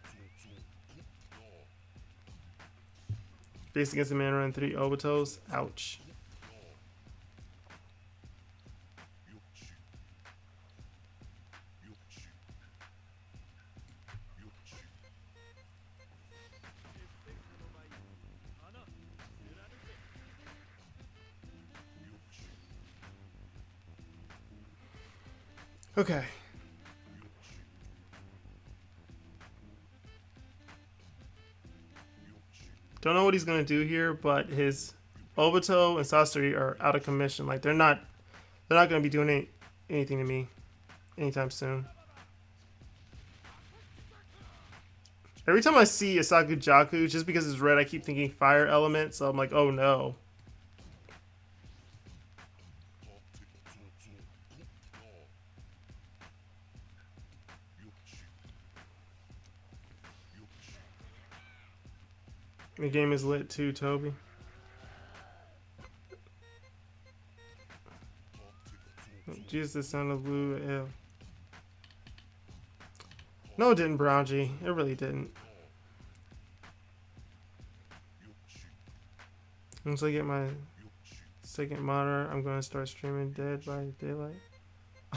Face against a man running 3 Obitos. Ouch. Okay. Don't know what he's gonna do here, but his Obito and Sasori are out of commission. Like they're not gonna be doing anything to me anytime soon. Every time I see Isaku Jaku, just because it's red, I keep thinking fire element, so I'm like, oh no. The game is lit too, Toby. Jesus, the sound of blue. Ew. No, it didn't, Browngy. It really didn't. Once I get my second monitor, I'm going to start streaming Dead by Daylight.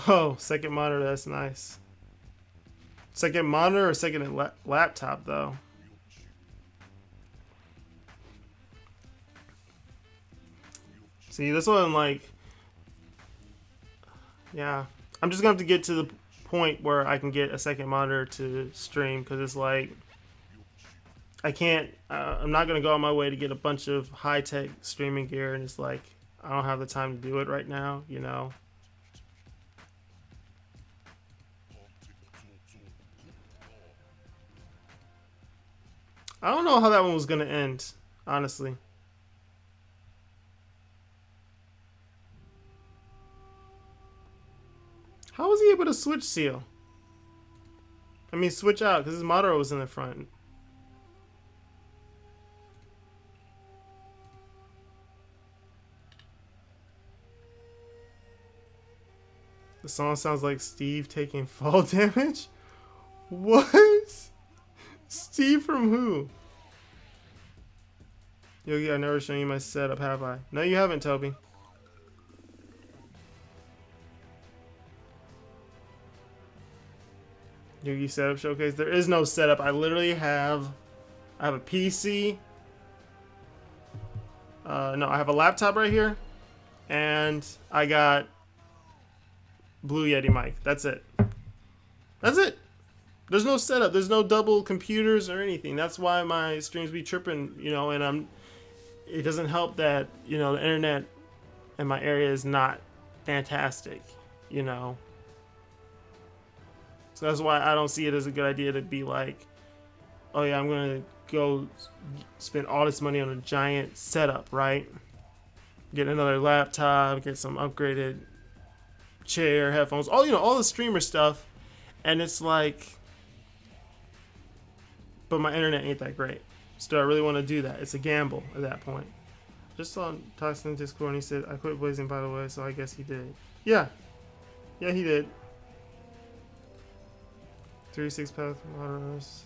Oh, second monitor, that's nice. Second monitor or second laptop, though? See, this one, like... Yeah. I'm just going to have to get to the point where I can get a second monitor to stream, because it's like... I can't... I'm not going to go on my way to get a bunch of high-tech streaming gear, and it's like... I don't have the time to do it right now, you know? I don't know how that one was going to end, honestly. How was he able to switch seal? I mean, switch out, because his monitor was in the front. The song sounds like Steve taking fall damage? What? Steve from who? Yogi, I've never shown you my setup, have I? No, you haven't, Toby. Yogi setup showcase. There is no setup. I literally have... I have a PC. No, I have a laptop right here. And I got... Blue Yeti mic. That's it. That's it. There's no setup. There's no double computers or anything. That's why my streams be tripping, you know, and it doesn't help that, you know, the internet in my area is not fantastic, you know. So that's why I don't see it as a good idea to be like, oh yeah, I'm going to go spend all this money on a giant setup, right? Get another laptop, get some upgraded chair, headphones, all, you know, all the streamer stuff, and it's like, but my internet ain't that great. So do I really want to do that? It's a gamble at that point. Just saw Toxin in Discord and he said, I quit Blazing, by the way, so I guess he did. Yeah. Yeah, he did. 36 path waters.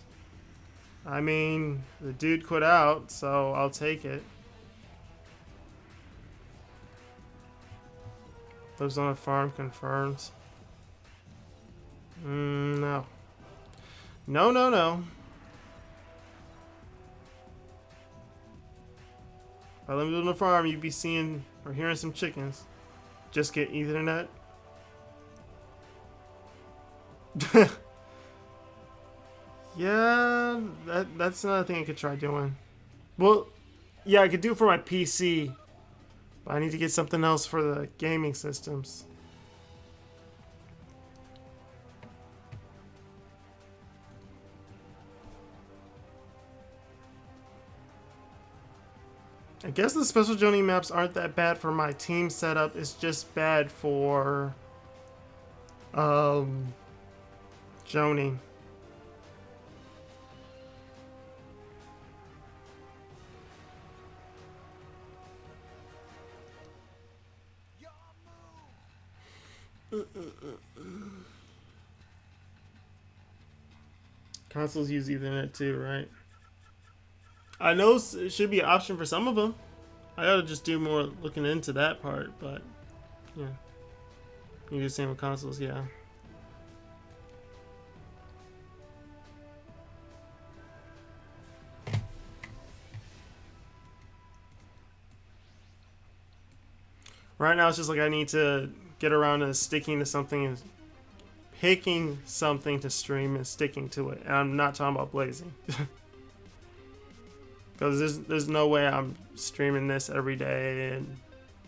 I mean, the dude quit out, so I'll take it. Lives on a farm, confirmed. No. No, no, no. If I lived on a farm, you'd be seeing or hearing some chickens. Just get Ethernet. Yeah, that's another thing I could try doing. Well, yeah, I could do it for my PC. But I need to get something else for the gaming systems. I guess the special journey maps aren't that bad for my team setup. It's just bad for Joni. Consoles use Ethernet too, right? I know it should be an option for some of them. I gotta just do more looking into that part, but yeah. You do the same with consoles, yeah. Right now it's just like I need to get around to sticking to something and picking something to stream and sticking to it. And I'm not talking about Blazing. Because there's no way I'm streaming this every day and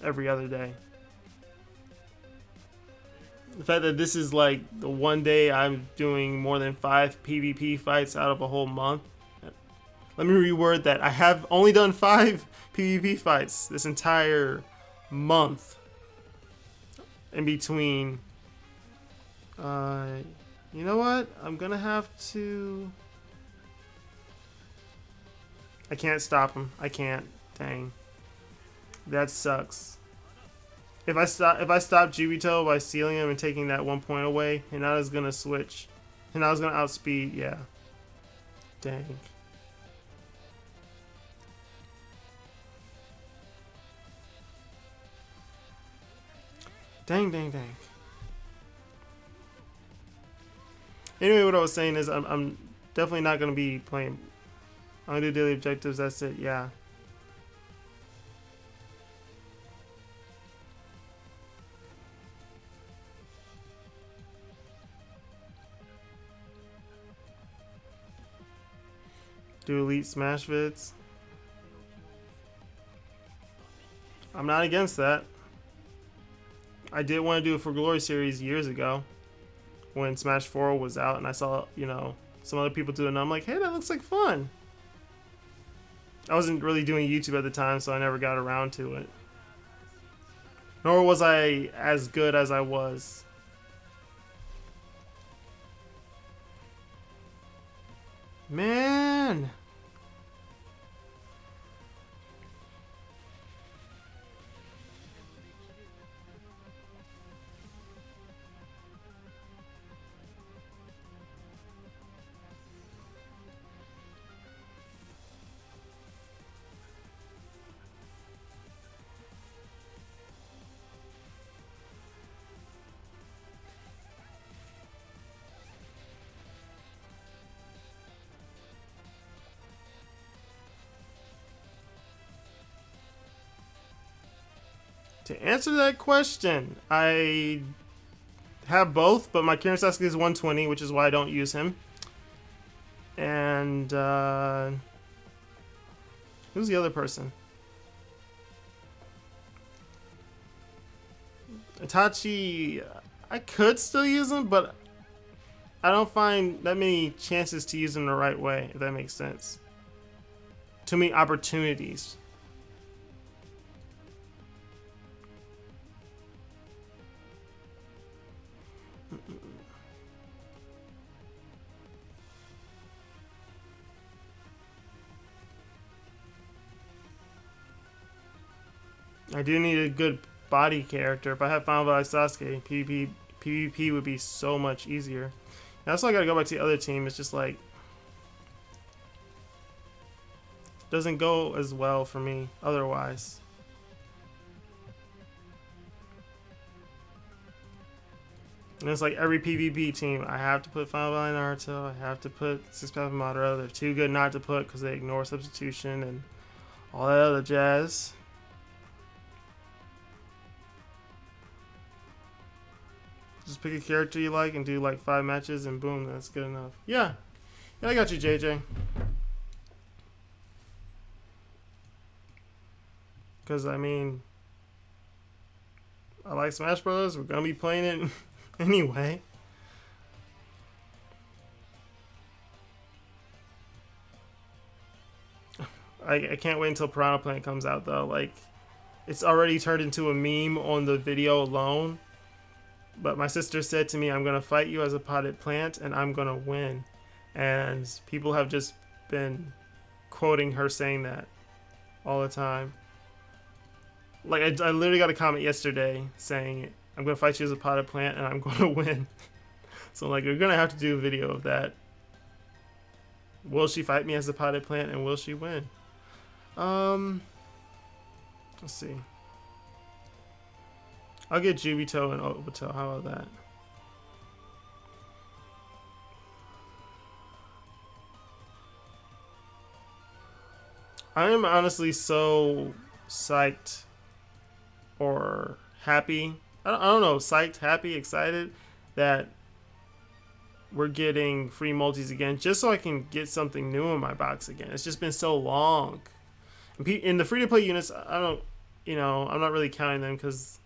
every other day. The fact that this is like the one day I'm doing more than 5 PvP fights out of a whole month. Let me reword that. I have only done 5 PvP fights this entire month. In between. You know what? I'm gonna have to... I can't stop him. I can't. Dang. That sucks. If I stop Jubito by stealing him and taking that 1 point away, Hinata's gonna switch. Hinata's gonna outspeed. Yeah. Dang. Dang, dang, dang. Anyway, what I was saying is I'm definitely not gonna be playing. I'm gonna do daily objectives. That's it. Yeah. Do Elite Smash vids. I'm not against that. I did want to do it for Glory Series years ago when Smash 4 was out, and I saw, some other people do it, and I'm like, hey, that looks like fun. I wasn't really doing YouTube at the time, so I never got around to it. Nor was I as good as I was. Man! To answer that question, I have both, but my Kieran Sasuke is 120, which is why I don't use him. And who's the other person? Itachi, I could still use him, but I don't find that many chances to use him the right way, if that makes sense. Too many opportunities. I do need a good body character. If I had Final Valley Sasuke, PvP would be so much easier. That's why I gotta go back to the other team. It's just like doesn't go as well for me otherwise. And it's like every PvP team, I have to put Final Valley Naruto, I have to put Six Path Madara. They're too good not to put because they ignore substitution and all that other jazz. Just pick a character you like and do like 5 matches and boom, that's good enough. Yeah, I got you, JJ. Because, I mean, I like Smash Bros. We're going to be playing it anyway. I can't wait until Piranha Plant comes out, though. Like, it's already turned into a meme on the video alone. But my sister said to me, I'm going to fight you as a potted plant, and I'm going to win. And people have just been quoting her saying that all the time. Like, I literally got a comment yesterday saying, I'm going to fight you as a potted plant, and I'm going to win. So, like, we're going to have to do a video of that. Will she fight me as a potted plant, and will she win? Let's see. I'll get Jubito and Obito. How about that? I am honestly so psyched or happy. I don't know, psyched, happy, excited that we're getting free multis again just so I can get something new in my box again. It's just been so long. In the free-to-play units, I don't, I'm not really counting them because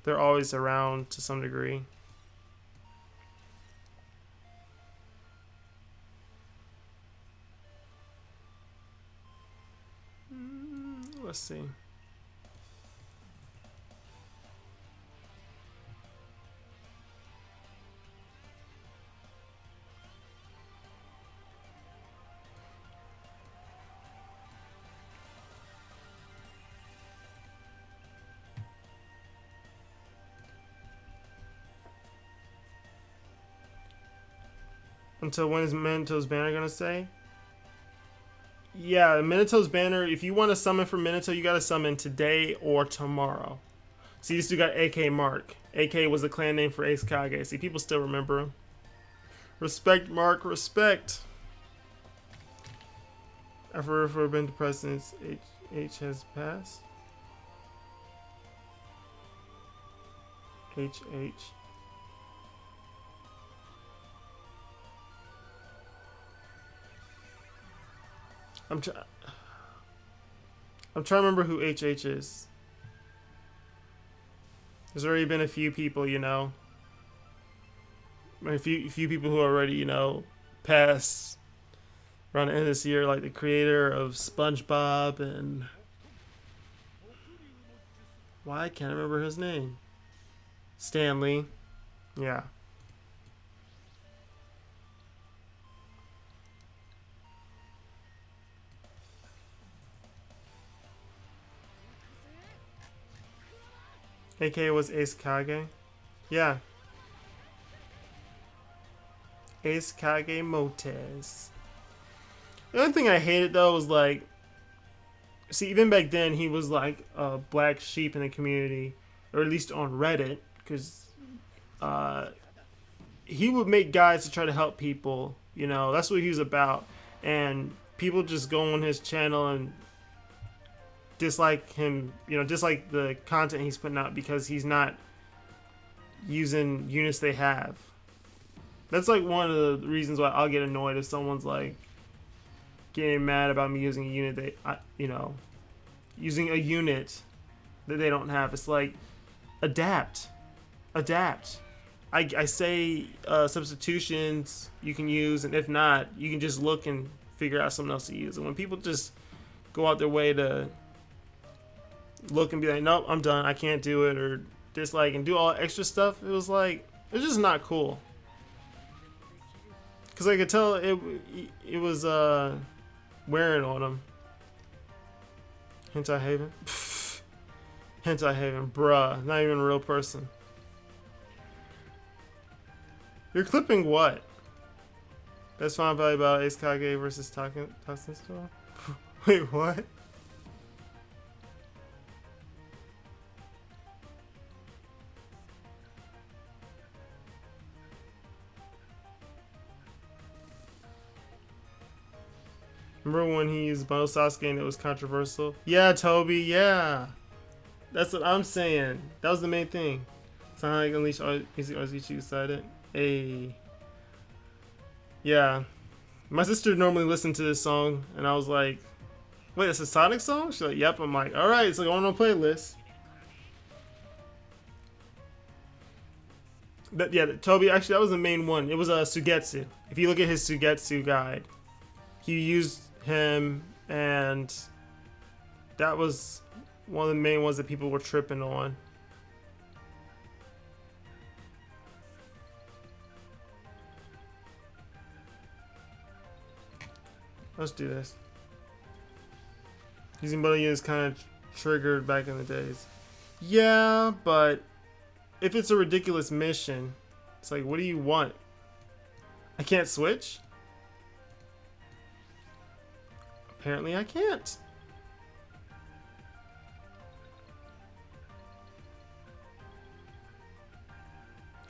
they're always around to some degree. Let's see. Until when is Minato's banner gonna say? Yeah, Minato's banner, if you want to summon for Minato, you gotta summon today or tomorrow. See, this dude got AK Mark. AK was the clan name for Ace Kage. See, people still remember him. Respect, Mark, respect. I've ever been depressed since H has passed. HH. I'm trying to remember who HH is. There's already been a few people, you know. A few people who already, you know, passed around the end of this year, like the creator of SpongeBob and why can't I remember his name? Stanley. Yeah. AK was Ace Kage. Yeah. Ace Kage Motes. The only thing I hated though was like, see, even back then he was like a black sheep in the community, or at least on Reddit, because he would make guides to try to help people. You know, that's what he was about, and people just go on his channel and dislike him. You know, dislike the content he's putting out because he's not using units they have. That's like one of the reasons why I'll get annoyed if someone's like getting mad about me using a unit using a unit that they don't have. It's like, adapt. I say substitutions you can use, and if not, you can just look and figure out something else to use. And when people just go out their way to look and be like, nope, I'm done, I can't do it, or dislike and do all extra stuff, it was just not cool. Because I could tell it was wearing on him. Hentai Haven? Hentai Haven, bruh. Not even a real person. You're clipping what? Best fun value about Ace Kage versus Toxin Store? Wait, what? Remember when he used Bundle Sasuke and it was controversial? Yeah, Toby, yeah. That's what I'm saying. That was the main thing. Sound like Unleash RZG decided. Hey. Yeah. My sister normally listened to this song, and I was like, wait, it's a Sonic song? She's like, yep. I'm like, alright, it's like on a playlist. But yeah, Toby, actually, that was the main one. It was a Sugetsu. If you look at his Sugetsu guide, he used him, and that was one of the main ones that people were tripping on. Let's do this. Using Bundle units kind of triggered back in the days. Yeah, but if it's a ridiculous mission, it's like, what do you want? I can't switch? Apparently I can't.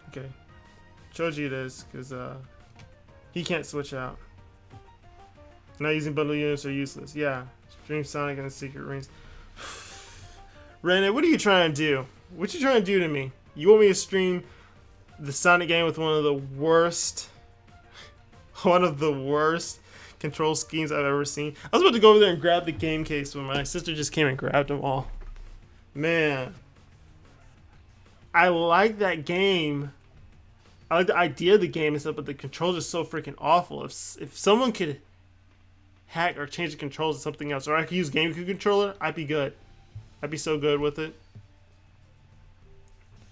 Okay. Choji it is, because he can't switch out. Not using bundle units are useless. Yeah. Stream Sonic and the Secret Rings. René, what are you trying to do? What you trying to do to me? You want me to stream the Sonic game with one of the worst control schemes I've ever seen? I was about to go over there and grab the game case, but my sister just came and grabbed them all. Man. I like that game. I like the idea of the game and stuff, but the controls are so freaking awful. If someone could hack or change the controls to something else, or I could use GameCube controller, I'd be good. I'd be so good with it.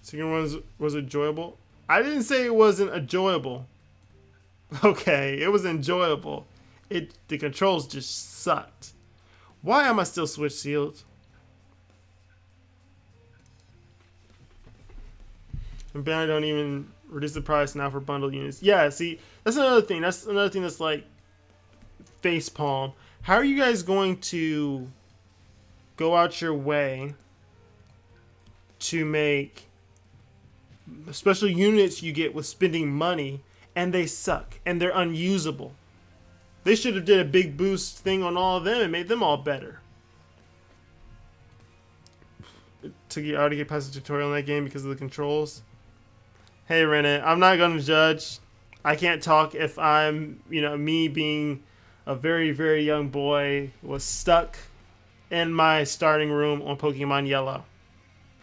Second one was enjoyable. I didn't say it wasn't enjoyable. Okay, it was enjoyable. The controls just sucked. Why am I still switch sealed? And Ben, I don't even Reduce the price now for bundle units. Yeah, see, that's another thing. That's another thing that's like facepalm. How are you guys going to go out your way to make special units you get with spending money and they suck and they're unusable? They should have did a big boost thing on all of them and made them all better. I already get past the tutorial in that game because of the controls. Hey Renee, I'm not gonna judge. I can't talk if I'm, me being a very, very young boy was stuck in my starting room on Pokemon Yellow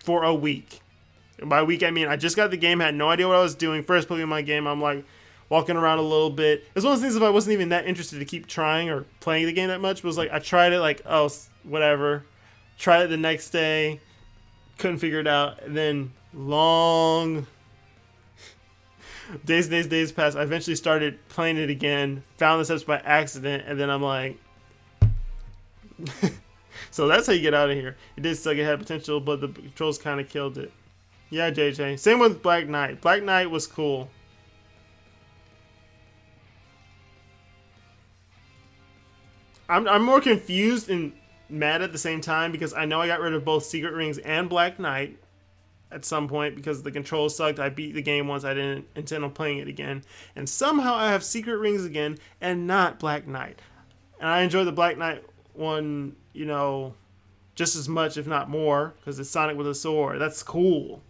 for a week. And by week I mean I just got the game, had no idea what I was doing. First Pokemon game, I'm like walking around a little bit. It's one of those things if I wasn't even that interested to keep trying or playing the game that much, but it was like I tried it like, oh, whatever. Tried it the next day, couldn't figure it out, and then long days passed. I eventually started playing it again, found the steps by accident, and then I'm like, so that's how you get out of here. It did suck, it had potential, but the controls kind of killed it. Yeah, JJ. Same with Black Knight. Black Knight was cool. I'm more confused and mad at the same time because I know I got rid of both Secret Rings and Black Knight at some point because the controls sucked. I beat the game once. I didn't intend on playing it again. And somehow I have Secret Rings again and not Black Knight. And I enjoy the Black Knight one, just as much, if not more, because it's Sonic with a sword. That's cool.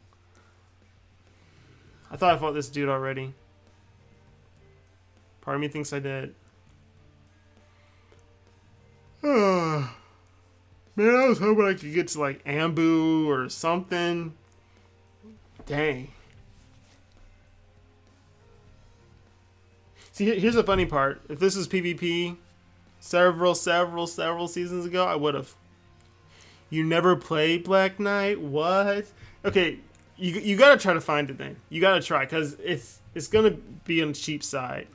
I thought I fought this dude already. Part of me thinks I did. Man, I was hoping I could get to like Ambu or something. Dang. See, here's the funny part. If this was PvP several seasons ago, I would have. You never played Black Knight? What? Okay, you gotta try to find it then. You gotta try, because it's gonna be on the cheap side.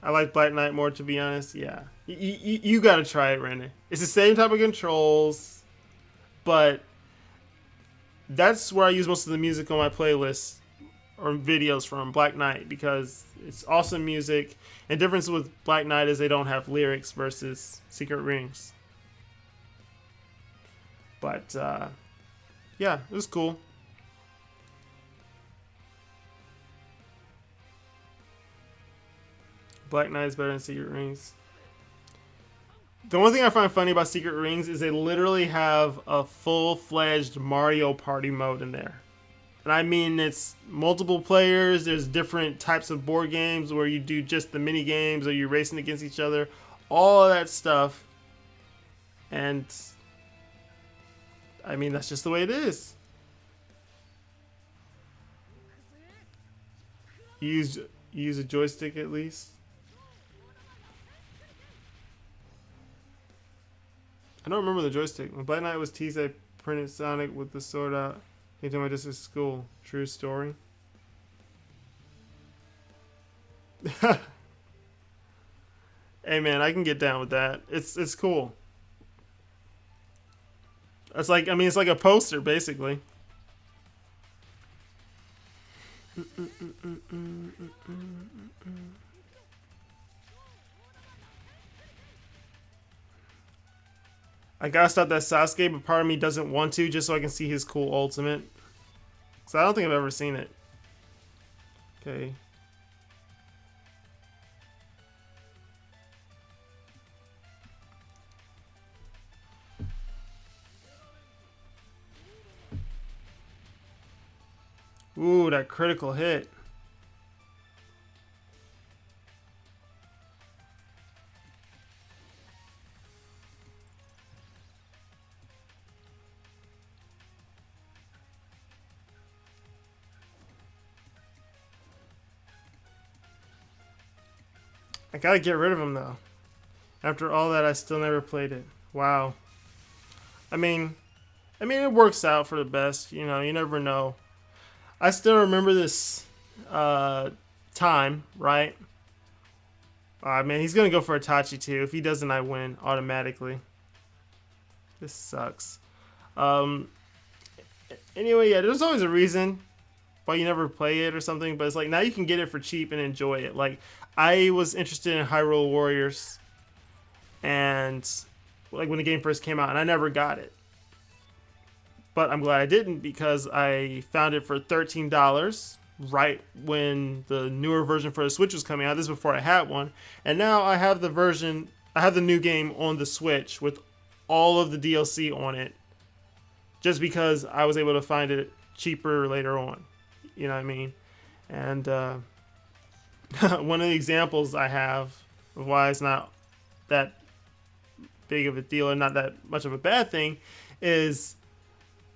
I like Black Knight more, to be honest. Yeah. You gotta try it, Randy. It's the same type of controls, but that's where I use most of the music on my playlist or videos from Black Knight, because it's awesome music. And the difference with Black Knight is they don't have lyrics versus Secret Rings. But yeah, it was cool. Black Knight is better than Secret Rings. The one thing I find funny about Secret Rings is they literally have a full-fledged Mario Party mode in there. And I mean, it's multiple players. There's different types of board games where you do just the mini games or you're racing against each other. All of that stuff. And I mean, that's just the way it is. You use a joystick at least. I don't remember the joystick. When Black Knight was teased, I printed Sonic with the sword out. Came to my district school. True story. Hey man, I can get down with that. It's cool. It's like, I mean, it's like a poster basically. I gotta stop that Sasuke, but part of me doesn't want to, just so I can see his cool ultimate. So I don't think I've ever seen it. Okay. Ooh, that critical hit. I gotta get rid of him though. After all that, I still never played it. Wow. I mean, it works out for the best. You never know. I still remember this time, right? Man, he's gonna go for Itachi too. If he doesn't, I win automatically. This sucks. Anyway, yeah, there's always a reason why you never play it or something. But it's like now you can get it for cheap and enjoy it. Like I was interested in Hyrule Warriors, and like when the game first came out, and I never got it. But I'm glad I didn't because I found it for $13 right when the newer version for the Switch was coming out. This is before I had one, and now I have the version. I have the new game on the Switch with all of the DLC on it, just because I was able to find it cheaper later on. You know what I mean? And one of the examples I have of why it's not that big of a deal and not that much of a bad thing is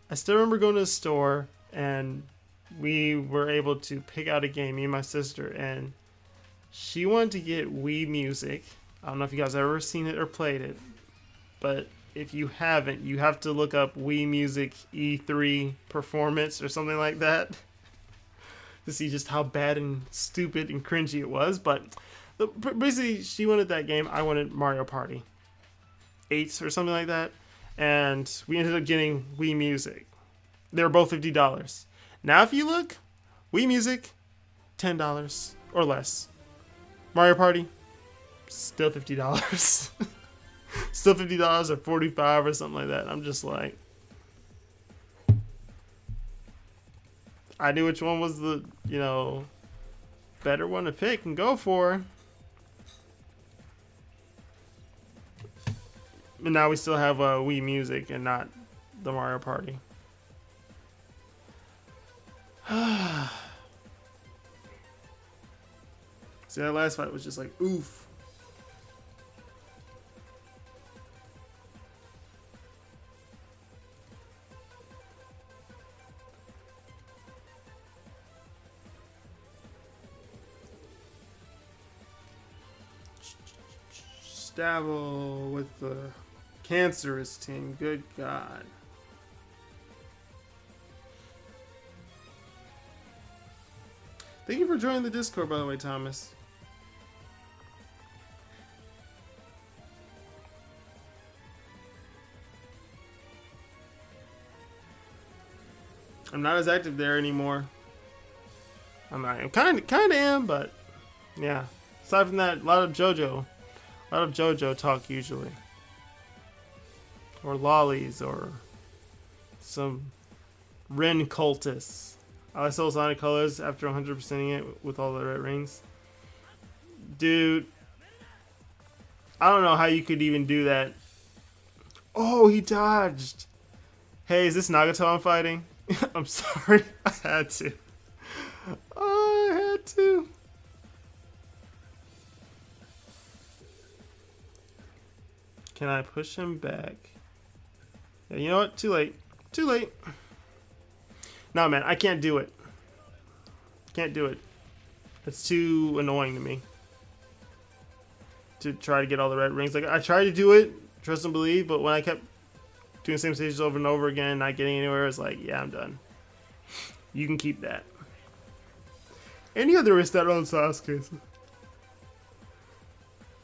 I still remember going to the store and we were able to pick out a game, me and my sister, and she wanted to get Wii Music. I don't know if you guys have ever seen it or played it, but if you haven't, you have to look up Wii Music E3 performance or something like that to see just how bad and stupid and cringy it was. But basically, she wanted that game. I wanted Mario Party 8 or something like that. And we ended up getting Wii Music. They were both $50. Now, if you look, Wii Music, $10 or less. Mario Party, still $50. Still $50 or $45 or something like that. I'm just like, I knew which one was the, better one to pick and go for. But now we still have Wii Music and not the Mario Party. See, that last fight was just like, oof. Dabble with the cancerous team. Good God. Thank you for joining the Discord, by the way, Thomas. I'm not as active there anymore. I kind of am, but yeah. Aside from that, a lot of JoJo talk usually. Or lollies or some Ren cultists. I like Soul Sonic Colors after 100%ing it with all the red rings. Dude, I don't know how you could even do that. Oh, he dodged. Hey, is this Nagato I'm fighting? I'm sorry. I had to. Oh, I had to. Can I push him back? Yeah, you know what? Too late. Too late. No, man, I can't do it. Can't do it. It's too annoying to me. To try to get all the red rings. Like, I tried to do it, trust and believe, but when I kept doing the same stages over and over again, not getting anywhere, it's like, yeah, I'm done. You can keep that. Any other wrist that on Sasuke?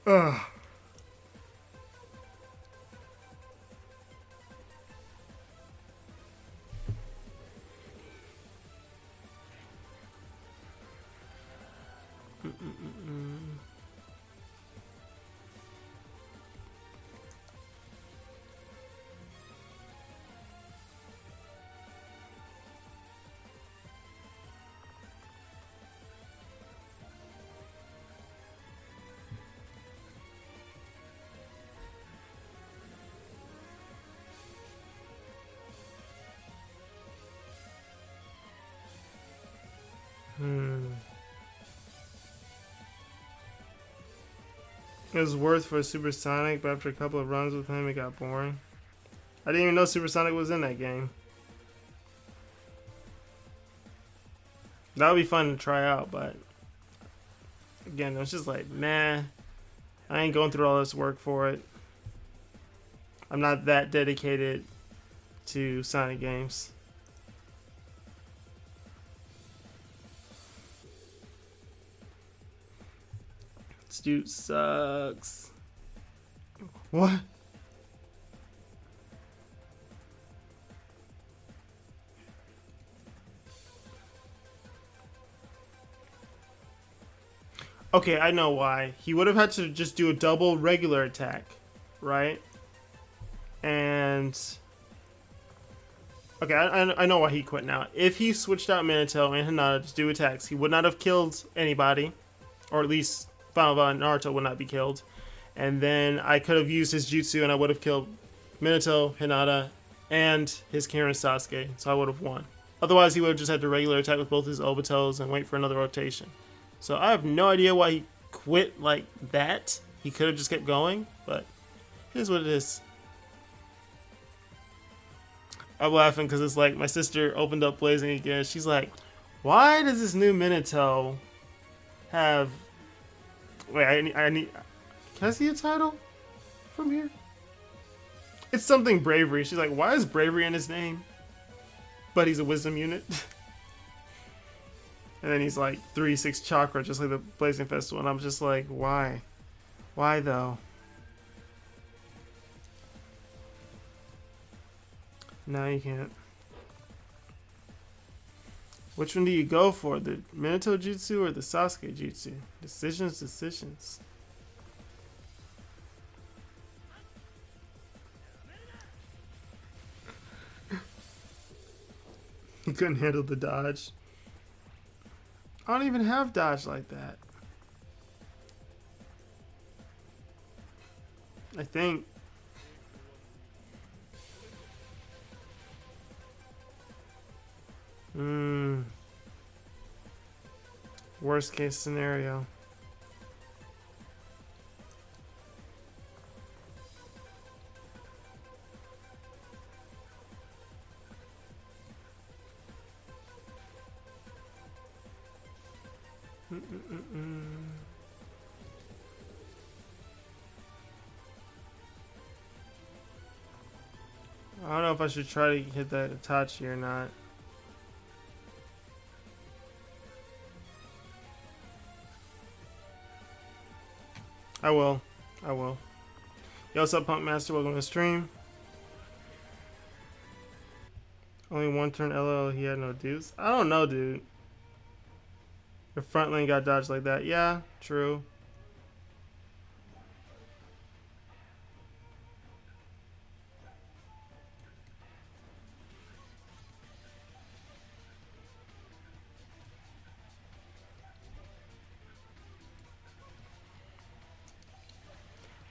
Ugh. It was worth for Supersonic, but after a couple of runs with him, it got boring. I didn't even know Supersonic was in that game. That would be fun to try out, but again, it was just like, nah, I ain't going through all this work for it. I'm not that dedicated to Sonic games. This dude sucks. What? Okay, I know why. He would have had to just do a double regular attack, right? And okay, I know why he quit now. If he switched out Minato and Hinata to do attacks, he would not have killed anybody, or at least Final Bout and Naruto would not be killed. And then I could have used his jutsu and I would have killed Minato, Hinata, and his Karen Sasuke, so I would have won. Otherwise, he would have just had to regular attack with both his Obitos and wait for another rotation. So I have no idea why he quit like that. He could have just kept going, but here's what it is. I'm laughing because it's like my sister opened up Blazing again. She's like, why does this new Minato have... Wait, I need... Can I see a title from here? It's something bravery. She's like, why is bravery in his name? But he's a wisdom unit. And then he's like 3-6 chakra, just like the Blazing Festival. And I'm just like, why? Why though? No, you can't. Which one do you go for? The Minato Jutsu or the Sasuke Jutsu? Decisions. He couldn't handle the dodge. I don't even have dodge like that. I think. Worst case scenario. I don't know if I should try to hit that Itachi or not. I will. Yo, what's up, Punk Master? Welcome to the stream. Only one turn LL, he had no deuce. I don't know, dude. Your front lane got dodged like that. Yeah, true.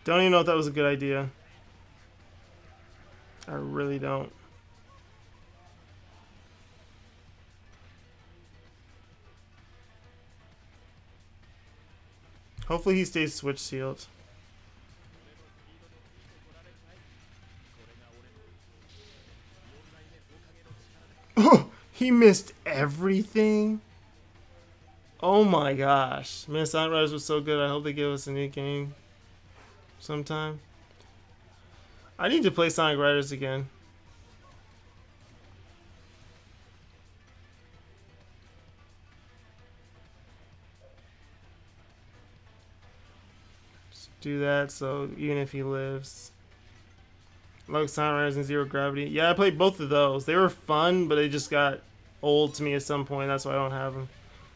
Don't even know if that was a good idea. I really don't. Hopefully he stays switch sealed. Oh, he missed everything. Oh my gosh. Man, Sonic Riders was so good. I hope they give us a new game sometime. I need to play Sonic Riders again. Just do that so even if he lives. Like Sonic Riders and Zero Gravity. Yeah, I played both of those. They were fun, but they just got old to me at some point. That's why I don't have them.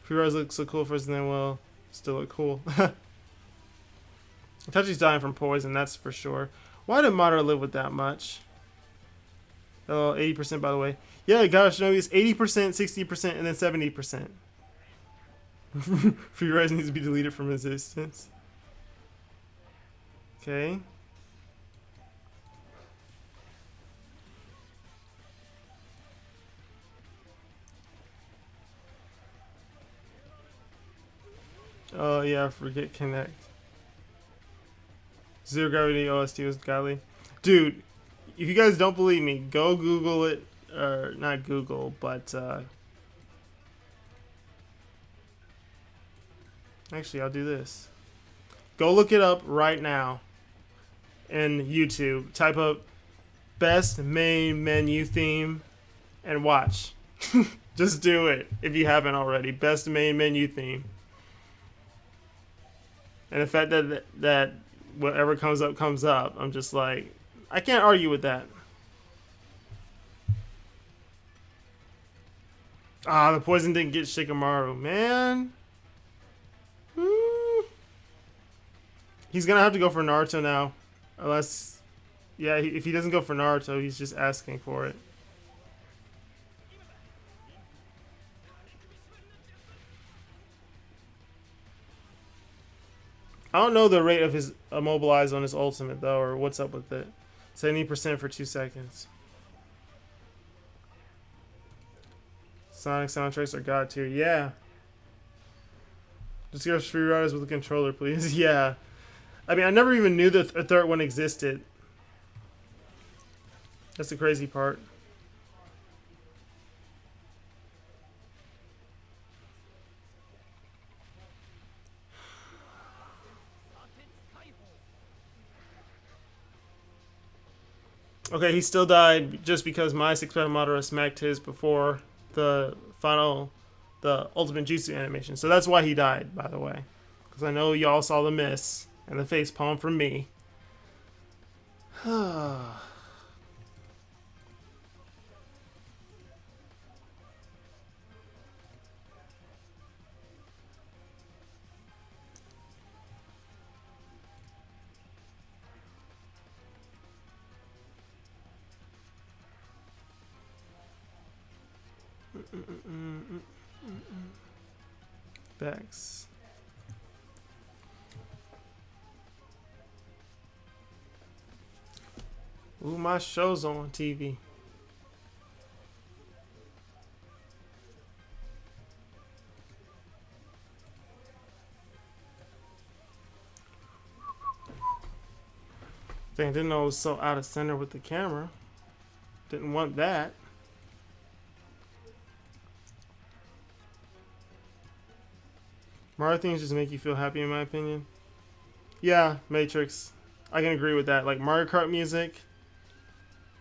Free Rise looks so cool first and then, well, still look cool. Itachi's dying from poison, that's for sure. Why did Madara live with that much? Oh, 80% by the way. Yeah, gosh, no, it's 80%, 60%, and then 70%. Free Rise needs to be deleted from existence. Okay. Oh yeah, forget Connect. Zero Gravity OST was godly. Dude, if you guys don't believe me, go Google it. Or not Google, but actually I'll do this. Go look it up right now in YouTube. Type up best main menu theme and watch. Just do it if you haven't already. Best main menu theme. And the fact that whatever comes up, I'm just like, I can't argue with that. Ah, the poison didn't get Shikamaru, man. He's gonna have to go for Naruto now, unless, yeah, if he doesn't go for Naruto, he's just asking for it. I don't know the rate of his immobilize on his ultimate though, or what's up with it. 70% for 2 seconds. Sonic soundtracks are god tier. Yeah. Just get us free riders with a controller, please. Yeah. I mean, I never even knew that a third one existed. That's the crazy part. Okay, he still died just because my 6-pack Madara smacked his before the the ultimate jutsu animation. So that's why he died, by the way. Because I know y'all saw the miss and the face palm from me. Thanks. Ooh, my show's on TV. Dang, didn't know it was so out of center with the camera. Didn't want that. Mario things just make you feel happy, in my opinion. Yeah, Matrix. I can agree with that. Like Mario Kart music.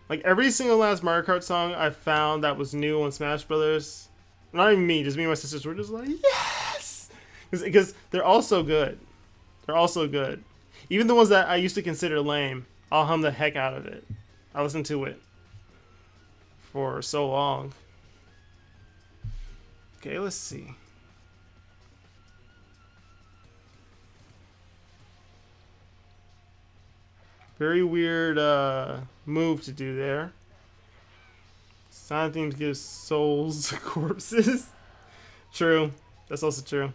Like every single last Mario Kart song I found that was new on Smash Brothers. Not even me, just me and my sisters were just like, yes! Because they're all so good. They're all so good. Even the ones that I used to consider lame, I'll hum the heck out of it. I listened to it for so long. Okay, let's see. Very weird move to do there. Sign themes give souls to corpses. True. That's also true.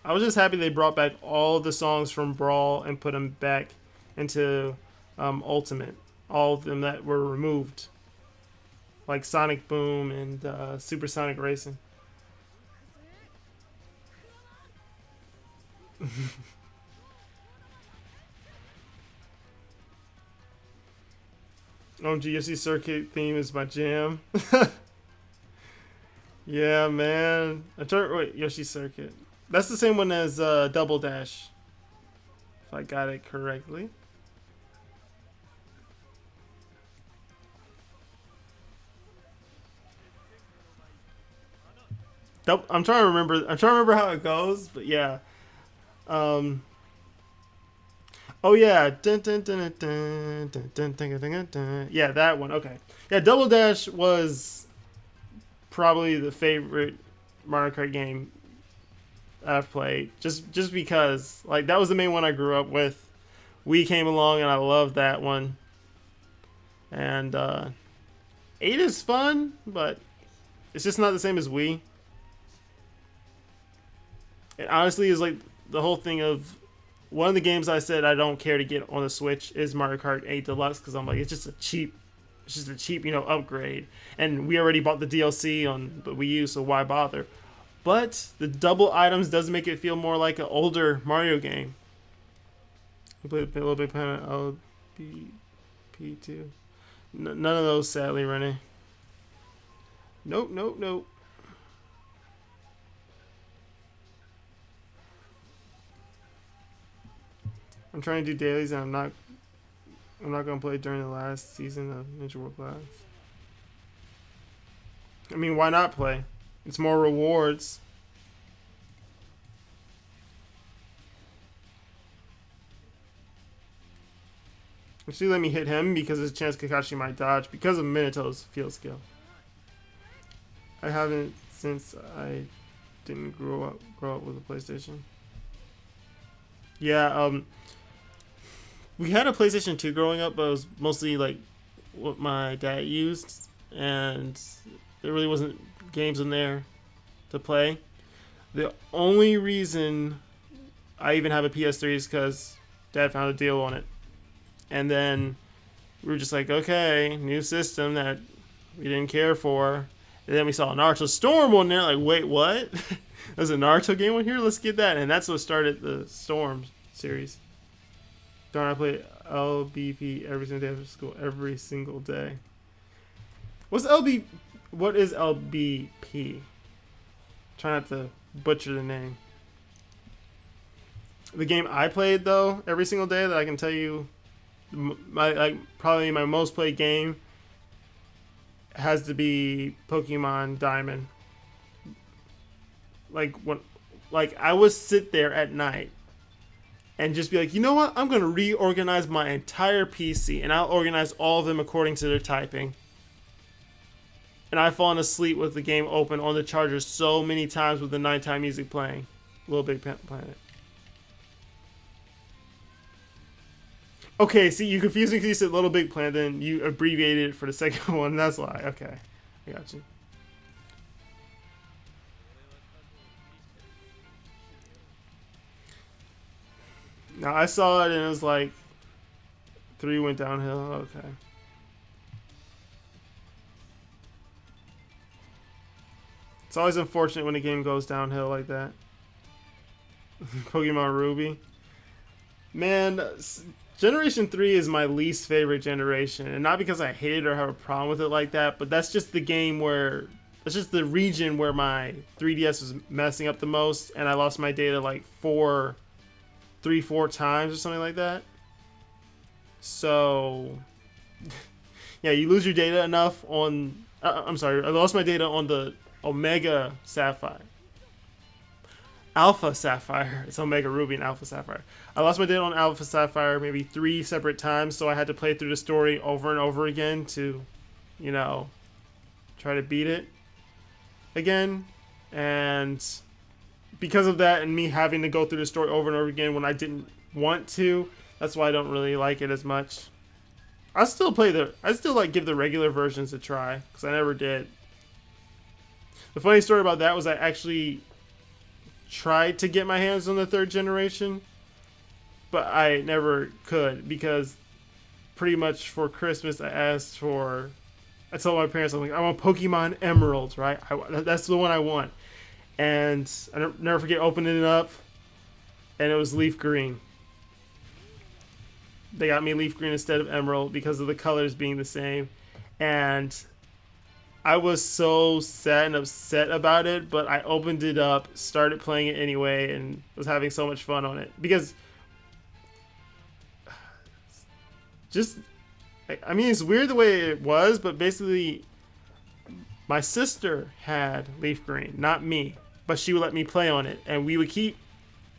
I was just happy they brought back all the songs from Brawl and put them back into Ultimate. All of them that were removed. Like Sonic Boom and Supersonic Racing. Yoshi Circuit theme is my jam. Yeah, man. Wait, Yoshi Circuit. That's the same one as Double Dash. If I got it correctly. I'm trying to remember. I'm trying to remember how it goes, but yeah. Oh yeah, yeah, that one. Okay, yeah, Double Dash was probably the favorite Mario Kart game I've played. Just because like that was the main one I grew up with. Wii came along and I loved that one. And 8 is fun, but it's just not the same as Wii. It honestly is like the whole thing of one of the games I said I don't care to get on the Switch is Mario Kart 8 Deluxe because I'm like it's just a cheap, upgrade, and we already bought the DLC on the Wii U, so why bother? But the double items does make it feel more like an older Mario game. We played a Little Big Planet LBP2. None of those, sadly, Renee. Nope. I'm trying to do dailies, and I'm not gonna play during the last season of Ninja World Class. I mean, why not play? It's more rewards. Actually, let me hit him because there's a chance Kakashi might dodge because of Minato's field skill. I haven't since I didn't grow up with a PlayStation. Yeah, we had a PlayStation 2 growing up, but it was mostly like what my dad used, and there really wasn't games in there to play. The only reason I even have a PS3 is because dad found a deal on it. And then we were just like, okay, new system that we didn't care for. And then we saw Naruto Storm on there, like, wait, what? There's a Naruto game on here? Let's get that. And that's what started the Storm series. Don't I play LBP every single day after school? Every single day. What's LB? What is LBP? Try not to butcher the name. The game I played though every single day that I can tell you, my like probably my most played game has to be Pokemon Diamond. Like I would sit there at night and just be like, you know what? I'm gonna reorganize my entire PC and I'll organize all of them according to their typing. And I've fallen asleep with the game open on the charger so many times with the nighttime music playing. Little Big Planet. Okay, see, you confused me because you said Little Big Planet, then you abbreviated it for the second one. That's why. Okay, I got you. Now, I saw it and it was like 3 went downhill. Okay. It's always unfortunate when a game goes downhill like that. Pokemon Ruby. Man, Generation 3 is my least favorite generation. And not because I hate it or have a problem with it like that, but that's just the game where... That's just the region where my 3DS was messing up the most. And I lost my data like 4 times or something like that. So... yeah, you lose your data enough on... I'm sorry, I lost my data on the Omega Sapphire. Alpha Sapphire. It's Omega Ruby and Alpha Sapphire. I lost my data on Alpha Sapphire maybe 3 separate times, so I had to play through the story over and over again to, you know, try to beat it again. And because of that and me having to go through the story over and over again when I didn't want to, that's why I don't really like it as much. I still like give the regular versions a try because I never did. The funny story about that was I actually tried to get my hands on the 3rd generation, but I never could because pretty much for Christmas I told my parents, I'm like, I want Pokemon Emerald, right? That's the one I want. And I never forget opening it up and it was Leaf Green. They got me Leaf Green instead of Emerald because of the colors being the same. And I was so sad and upset about it, but I opened it up, started playing it anyway, and was having so much fun on it. Because, I mean, it's weird the way it was, but basically, my sister had Leaf Green, not me, but she would let me play on it. And we would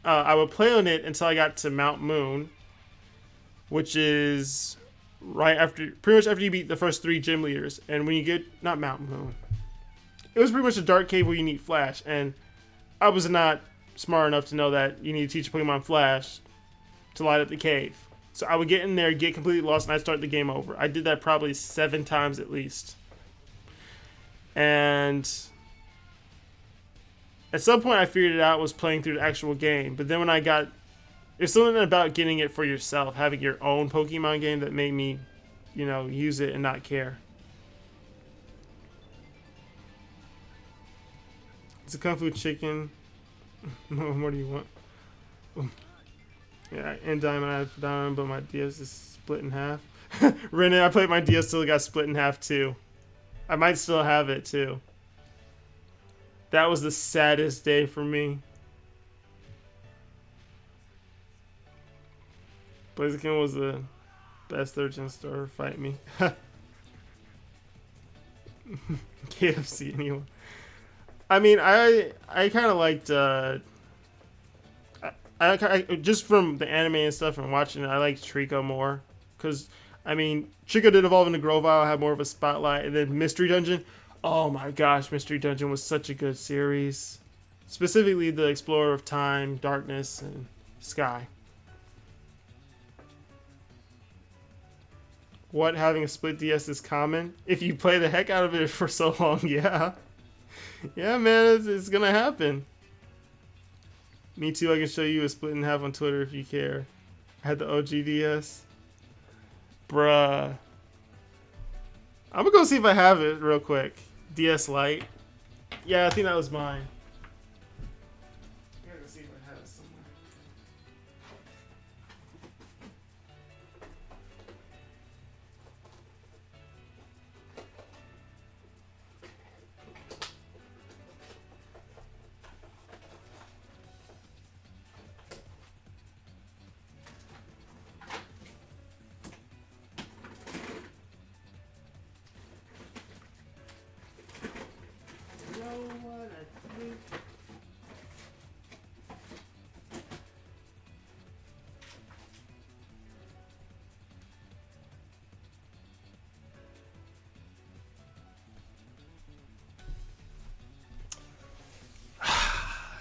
I would play on it until I got to Mount Moon, which is pretty much after you beat the first 3 gym leaders. And when you get, not Mountain Moon, it was pretty much a dark cave where you need Flash. And I was not smart enough to know that you need to teach Pokemon Flash to light up the cave. So I would get in there, get completely lost, and I'd start the game over. I did that probably 7 times at least. And at some point I figured it out, was playing through the actual game. But then when there's something about getting it for yourself, having your own Pokemon game that made me, use it and not care. It's a Kung Fu Chicken. What do you want? Yeah, and Diamond, I have Diamond, but my DS is split in half. Renan, I played my DS till it got split in half too. I might still have it too. That was the saddest day for me. Blaziken was the best 3rd-gen store. Fight me. KFC, anyone. I mean, I kind of liked... I just from the anime and stuff and watching it, I liked Trico more. Because, I mean, Trico did evolve into Grovyle, had more of a spotlight. And then Mystery Dungeon. Oh my gosh, Mystery Dungeon was such a good series. Specifically the Explorer of Time, Darkness, and Sky. What, having a split DS is common? If you play the heck out of it for so long, yeah. Yeah, man, it's gonna happen. Me too, I can show you a split in half on Twitter if you care. I had the OG DS. Bruh. I'm gonna go see if I have it real quick. DS Lite. Yeah, I think that was mine. I gotta go see if I have it somewhere.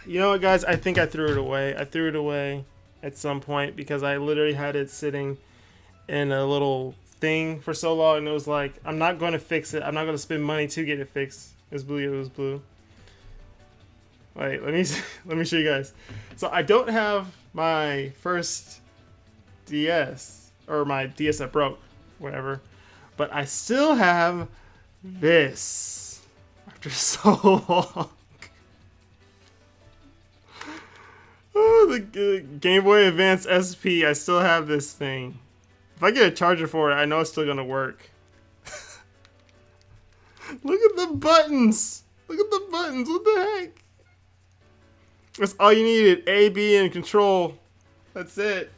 You know what, guys? I think I threw it away. I threw it away at some point because I literally had it sitting in a little thing for so long, and it was like, I'm not going to fix it. I'm not going to spend money to get it fixed. It was blue. It was blue. Wait, let me show you guys. So I don't have my first DS, or my DS that broke, whatever, but I still have this after so long. Oh, the Game Boy Advance SP. I still have this thing. If I get a charger for it, I know it's still gonna work. Look at the buttons. Look at the buttons. What the heck? That's all you needed. A, B, and control. That's it.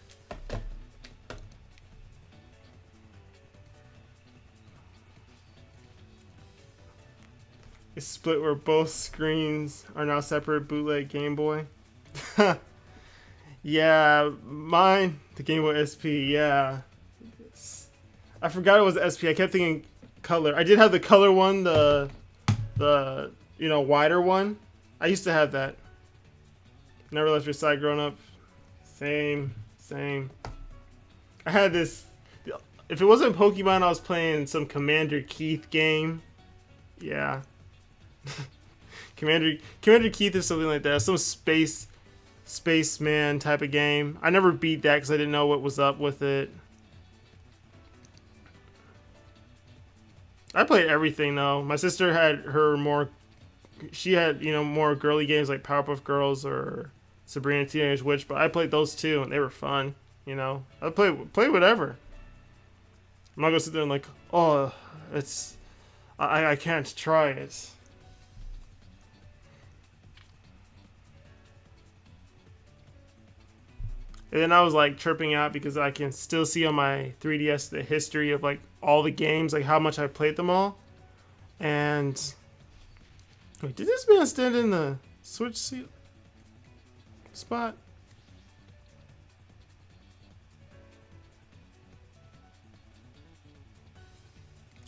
It's split where both screens are now separate bootleg Game Boy. Yeah, mine, the Game Boy SP, yeah. I forgot it was SP. I kept thinking color. I did have the color one, the wider one. I used to have that. Never left your side growing up. Same. I had this. If it wasn't Pokemon, I was playing some Commander Keith game. Yeah. Commander Keith or something like that. Some spaceman type of game. I never beat that because I didn't know what was up with it. I played everything though. My sister had she had more girly games like Powerpuff Girls or Sabrina Teenage Witch, but I played those too and they were fun. I play whatever. I'm not gonna sit there and like, oh, I can't try it. And then I was like tripping out because I can still see on my 3DS the history of like all the games, like how much I played them all. And wait, did this man stand in the Switch seat spot?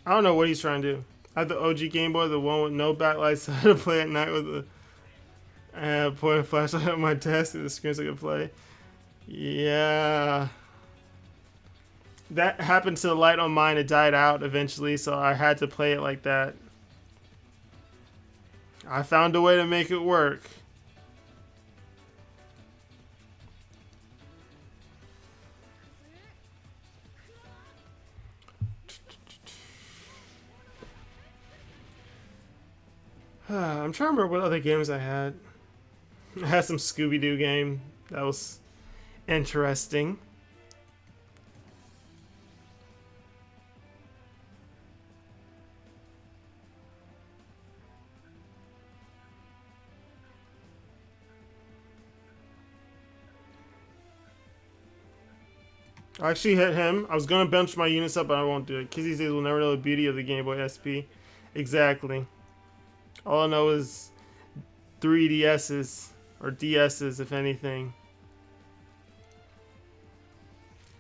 I don't know what he's trying to do. I have the OG Game Boy, the one with no backlight, so I had to play at night with a point a flashlight on my desk and the screen so I could play. Yeah. That happened to the light on mine. It died out eventually, so I had to play it like that. I found a way to make it work. I'm trying to remember what other games I had. I had some Scooby-Doo game. That was interesting. I actually hit him. I was going to bench my units up, but I won't do it. Kizzy says we'll never know the beauty of the Game Boy SP. Exactly. All I know is 3DSs, or DSs, if anything.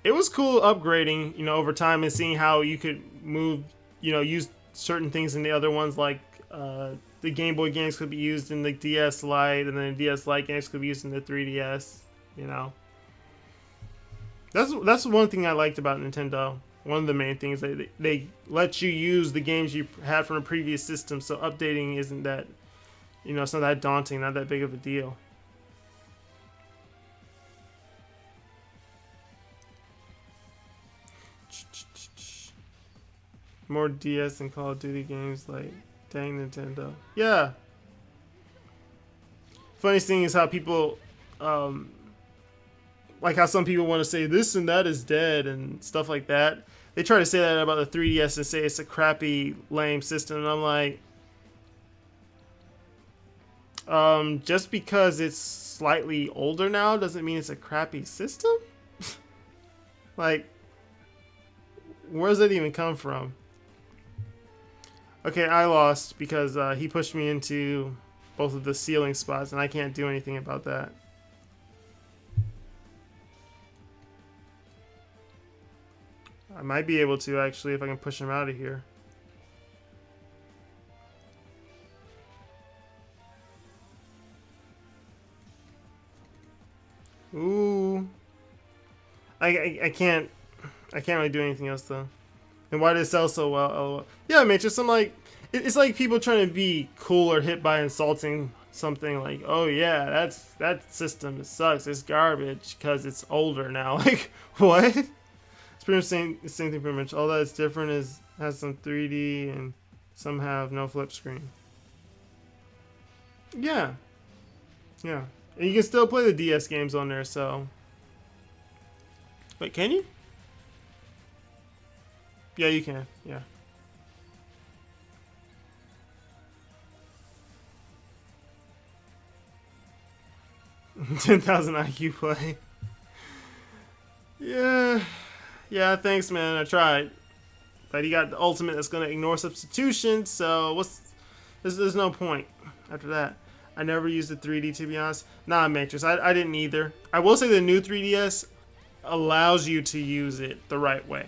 It was cool upgrading, over time and seeing how you could move, use certain things in the other ones, like the Game Boy games could be used in the DS Lite, and then the DS Lite games could be used in the 3DS, That's one thing I liked about Nintendo. One of the main things they let you use the games you had from a previous system, so updating isn't that, it's not that daunting, not that big of a deal. More DS and Call of Duty games, like, dang Nintendo. Yeah. Funniest thing is how people, like how some people want to say this and that is dead and stuff like that. They try to say that about the 3DS and say it's a crappy, lame system, and I'm like, just because it's slightly older now doesn't mean it's a crappy system. Like, where does that even come from? Okay, I lost because he pushed me into both of the ceiling spots, and I can't do anything about that. I might be able to, actually, if I can push him out of here. Ooh. I can't really do anything else, though. And why did it sell so well? LOL. Yeah, Matrix, I'm like, it's like people trying to be cool or hit by insulting something like, oh yeah, that system sucks, it's garbage because it's older now. Like, what? It's pretty much the same thing pretty much. All that's different is has some 3D and some have no flip screen. Yeah. Yeah. And you can still play the DS games on there, so. Wait, can you? Yeah, you can. Yeah. 10,000 IQ play. Yeah. Yeah, thanks, man. I tried. But he got the ultimate that's going to ignore substitution, so there's no point after that. I never used the 3D, to be honest. Nah, Matrix, I didn't either. I will say the new 3DS allows you to use it the right way.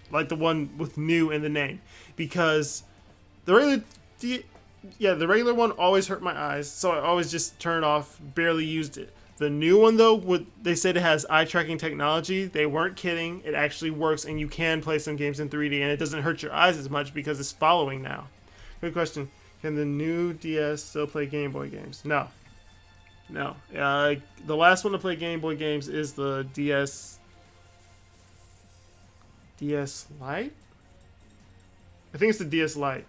Like the one with new in the name. Because the regular one always hurt my eyes, so I always just turned it off, barely used it. The new one, though, they said it has eye tracking technology. They weren't kidding. It actually works, and you can play some games in 3D, and it doesn't hurt your eyes as much because it's following now. Good question. Can the new DS still play Game Boy games? No. No. The last one to play Game Boy games is the DS Lite? I think it's the DS Lite.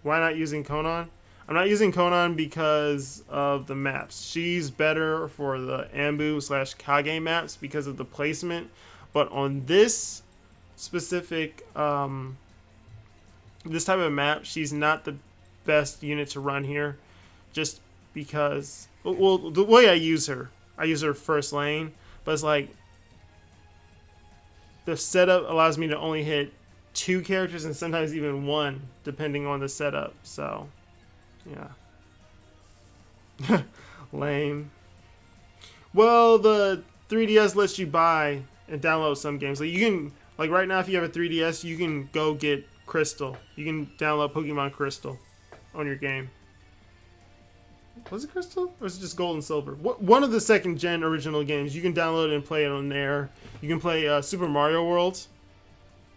Why not using Conan? I'm not using Conan because of the maps. She's better for the Ambu/Kage maps because of the placement. But on this specific, this type of map, she's not the best unit to run here. Just because, well, the way I use her first lane. But it's like, the setup allows me to only hit 2 characters and sometimes even 1, depending on the setup. So, yeah. Lame. Well, the 3DS lets you buy and download some games. Like, you can, like right now, if you have a 3DS, you can go get Crystal. You can download Pokemon Crystal on your game. Was it Crystal? Or is it just Gold and Silver? One of the second gen original games. You can download it and play it on there. You can play Super Mario World.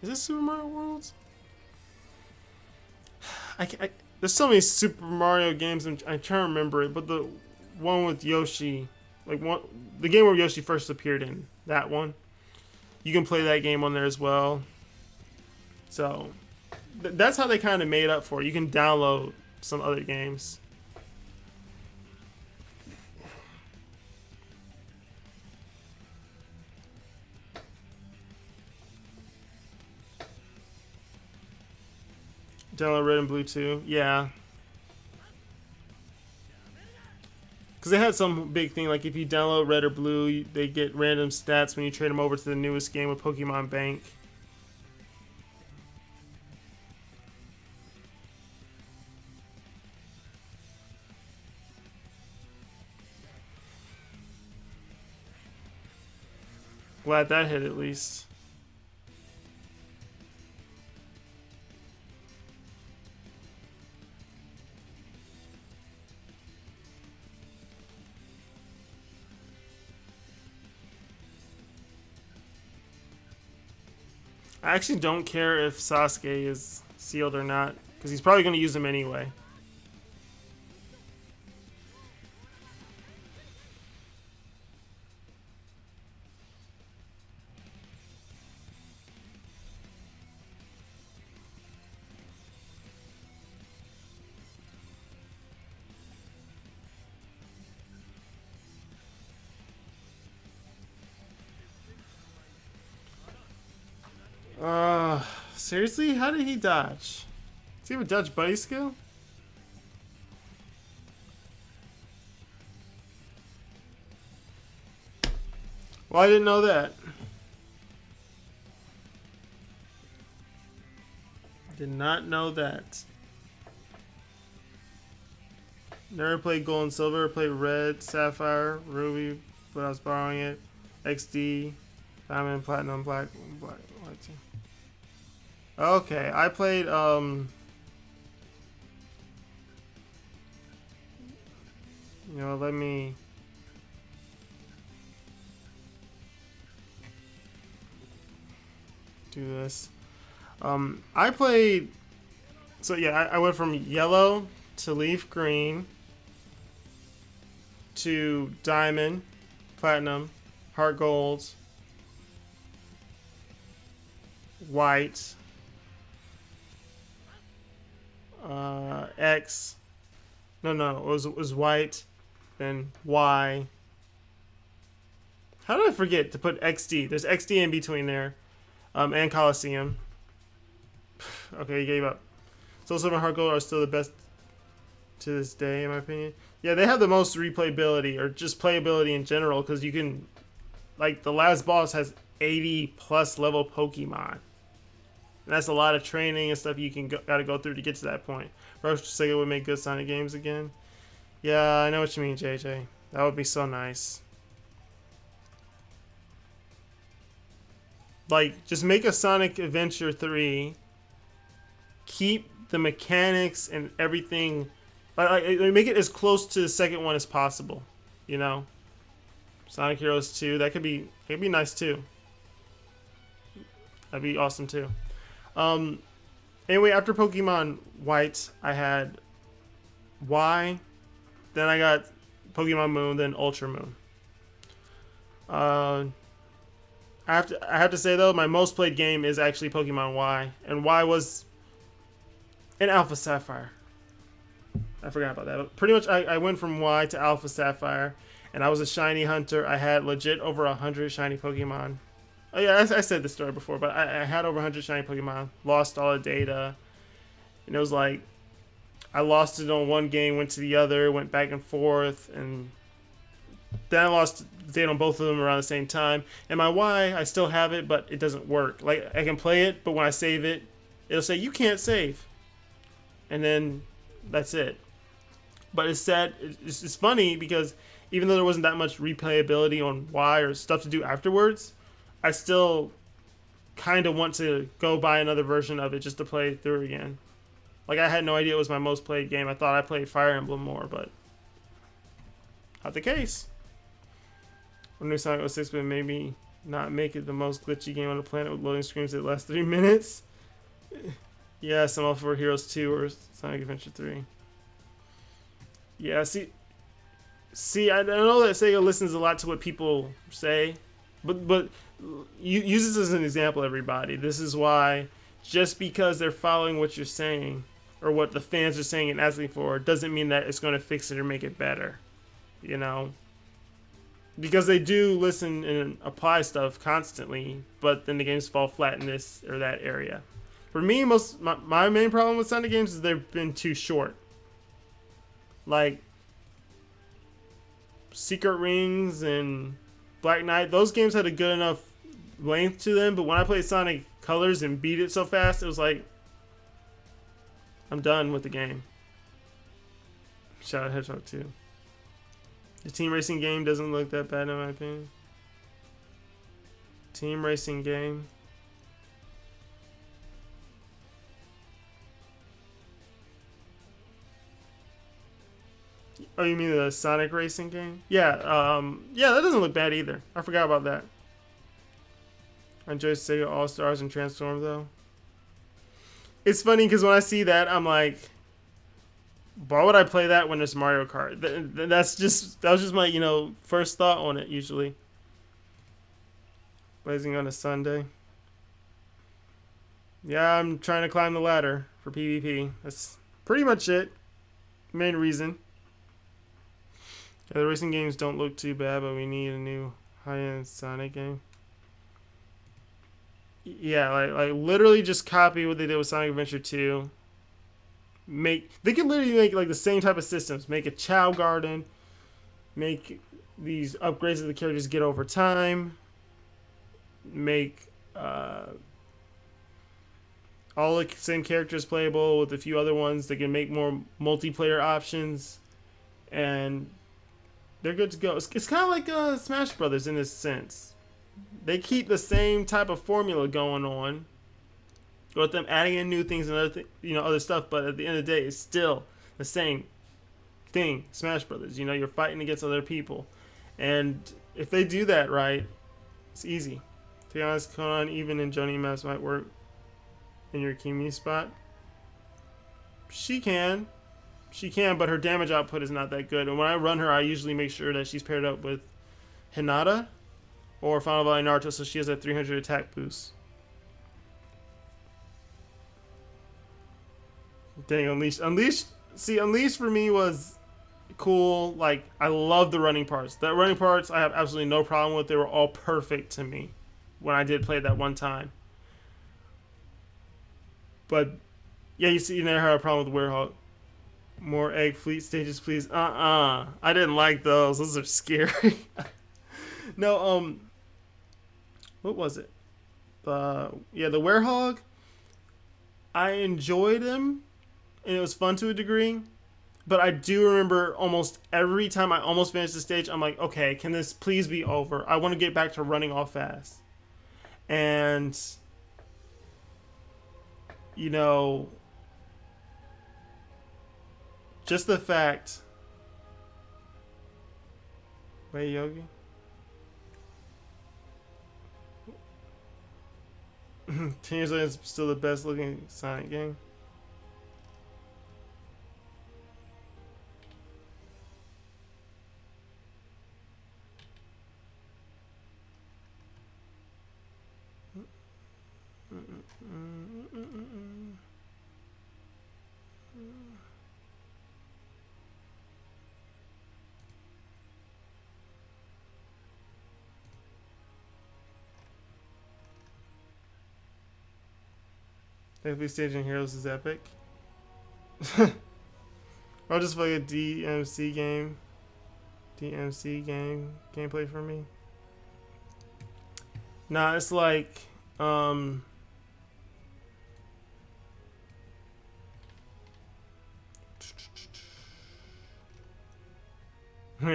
Is this Super Mario World? There's so many Super Mario games, and I can't remember it. But the one with Yoshi, the game where Yoshi first appeared in, that one. You can play that game on there as well. So that's how they kind of made up for it. You can download some other games. Download Red and Blue too. Yeah. Because they had some big thing, like if you download Red or Blue, they get random stats when you trade them over to the newest game with Pokemon Bank. Glad that hit at least. I actually don't care if Sasuke is sealed or not, because he's probably going to use him anyway. Seriously? How did he dodge? Does he have a dodge buddy skill? Well, I didn't know that. Did not know that. Never played gold and silver. Played red, sapphire, ruby, but I was borrowing it. XD, diamond, platinum, black, white. Okay, I played let me do this. I played. So yeah, I went from yellow to leaf green to diamond, platinum, heart gold, white, X. No, it was white, then Y. How did I forget to put XD? There's XD in between there, and Coliseum. Okay, he gave up. Soul Silver and Heart Gold are still the best to this day, in my opinion. Yeah, they have the most replayability, or just playability in general, because you can, like, the last boss has 80 plus level Pokemon. And that's a lot of training and stuff you gotta go through to get to that point. Rush Sega would make good Sonic games again. Yeah, I know what you mean, JJ. That would be so nice. Like, just make a Sonic Adventure 3. Keep the mechanics and everything. Like, make it as close to the second one as possible. You know? Sonic Heroes 2. That could be nice too. That'd be awesome too. Anyway, after Pokemon White, I had Y. Then I got Pokemon Moon, then Ultra Moon. I have to say though, my most played game is actually Pokemon Y, and Y was an Alpha Sapphire. I forgot about that. But pretty much, I went from Y to Alpha Sapphire, and I was a shiny hunter. I had legit over 100 shiny Pokemon. Oh yeah, I said this story before, but I had over 100 shiny Pokemon. Lost all the data, and it was like I lost it on one game, went to the other, went back and forth, and then I lost data on both of them around the same time. And my Y, I still have it, but it doesn't work. Like, I can play it, but when I save it, it'll say you can't save, and then that's it. But it's sad. It's funny because even though there wasn't that much replayability on Y or stuff to do afterwards, I still kind of want to go buy another version of it just to play through again. Like, I had no idea it was my most played game. I thought I played Fire Emblem more, but not the case. When New Sonic 06, but maybe not make it the most glitchy game on the planet with loading screens that last 3 minutes. Yes, I'm all for Heroes 2 or Sonic Adventure 3. Yeah, see, I know that Sega listens a lot to what people say, but you use this as an example, everybody. This is why, just because they're following what you're saying or what the fans are saying and asking for, doesn't mean that it's going to fix it or make it better. You know, because they do listen and apply stuff constantly, but then the games fall flat in this or that area. For me, my main problem with Sonic games is they've been too short. Like Secret Rings and Black Knight, those games had a good enough length to them, but when I played Sonic Colors and beat it so fast, it was like, I'm done with the game. Shout out Hedgehog 2. The team racing game doesn't look that bad in my opinion. Team racing game. Oh, you mean the Sonic racing game? Yeah, yeah, that doesn't look bad either. I forgot about that. I enjoy Sega All Stars and Transform though. It's funny because when I see that, I'm like, why would I play that when it's Mario Kart? That was just my first thought on it usually. Blazing on a Sunday. Yeah, I'm trying to climb the ladder for PvP. That's pretty much it. Main reason. Yeah, the racing games don't look too bad, but we need a new high-end Sonic game. Yeah, like literally just copy what they did with Sonic Adventure 2. They could literally make like the same type of systems. Make a Chow Garden. Make these upgrades that the characters get over time. Make all the same characters playable with a few other ones. They can make more multiplayer options, and they're good to go. It's kind of like Smash Brothers in this sense. They keep the same type of formula going on, with them adding in new things and other stuff. But at the end of the day, it's still the same thing. Smash Brothers. You're fighting against other people, and if they do that right, it's easy. To be honest, Conan even in Joni maps might work in your Kimi spot. She can, but her damage output is not that good. And when I run her, I usually make sure that she's paired up with Hinata or Final Valley Naruto, so she has a 300 attack boost. Dang, Unleashed. See, Unleashed for me was cool. Like, I love the running parts. The running parts I have absolutely no problem with. They were all perfect to me when I did play that one time. But yeah, you never had a problem with Werehog. More egg fleet stages, please. I didn't like those. Those are scary. No, what was it? The Werehog. I enjoyed him, and it was fun to a degree. But I do remember almost every time I almost finished the stage, I'm like, okay, can this please be over? I want to get back to running off fast. And just the fact. Wait, Yogi? 10 years later, it's still the best looking Sonic game. Every stage in Heroes is epic. Or just like a DMC game. Gameplay for me. Nah, it's like yeah,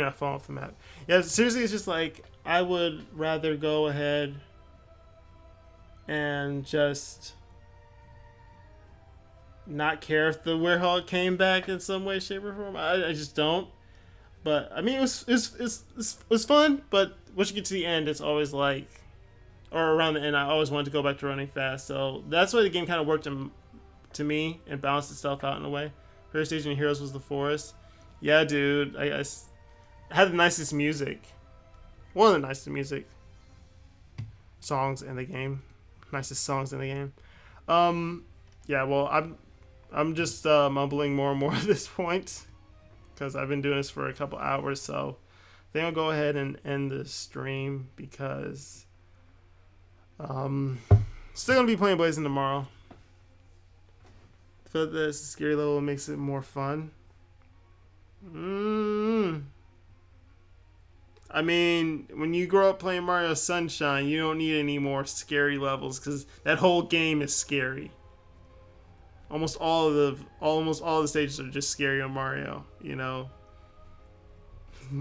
fall off the map. Yeah, seriously, it's just like I would rather go ahead and just not care if the Werehog came back in some way, shape, or form. I just don't. But I mean, it was fun. But once you get to the end, it's always like, or around the end, I always wanted to go back to running fast. So that's why the game kind of worked to me and balanced itself out in a way. First stage in Heroes was the forest. Yeah, dude, I had the nicest music. One of the nicest music songs in the game. Nicest songs in the game. Yeah, well, I'm just mumbling more and more at this point because I've been doing this for a couple hours. So I think I'll go ahead and end the stream because still gonna be playing Blazing tomorrow. I feel like this scary level makes it more fun. I mean, when you grow up playing Mario Sunshine, you don't need any more scary levels because that whole game is scary. Almost all of the stages are just scary on Mario.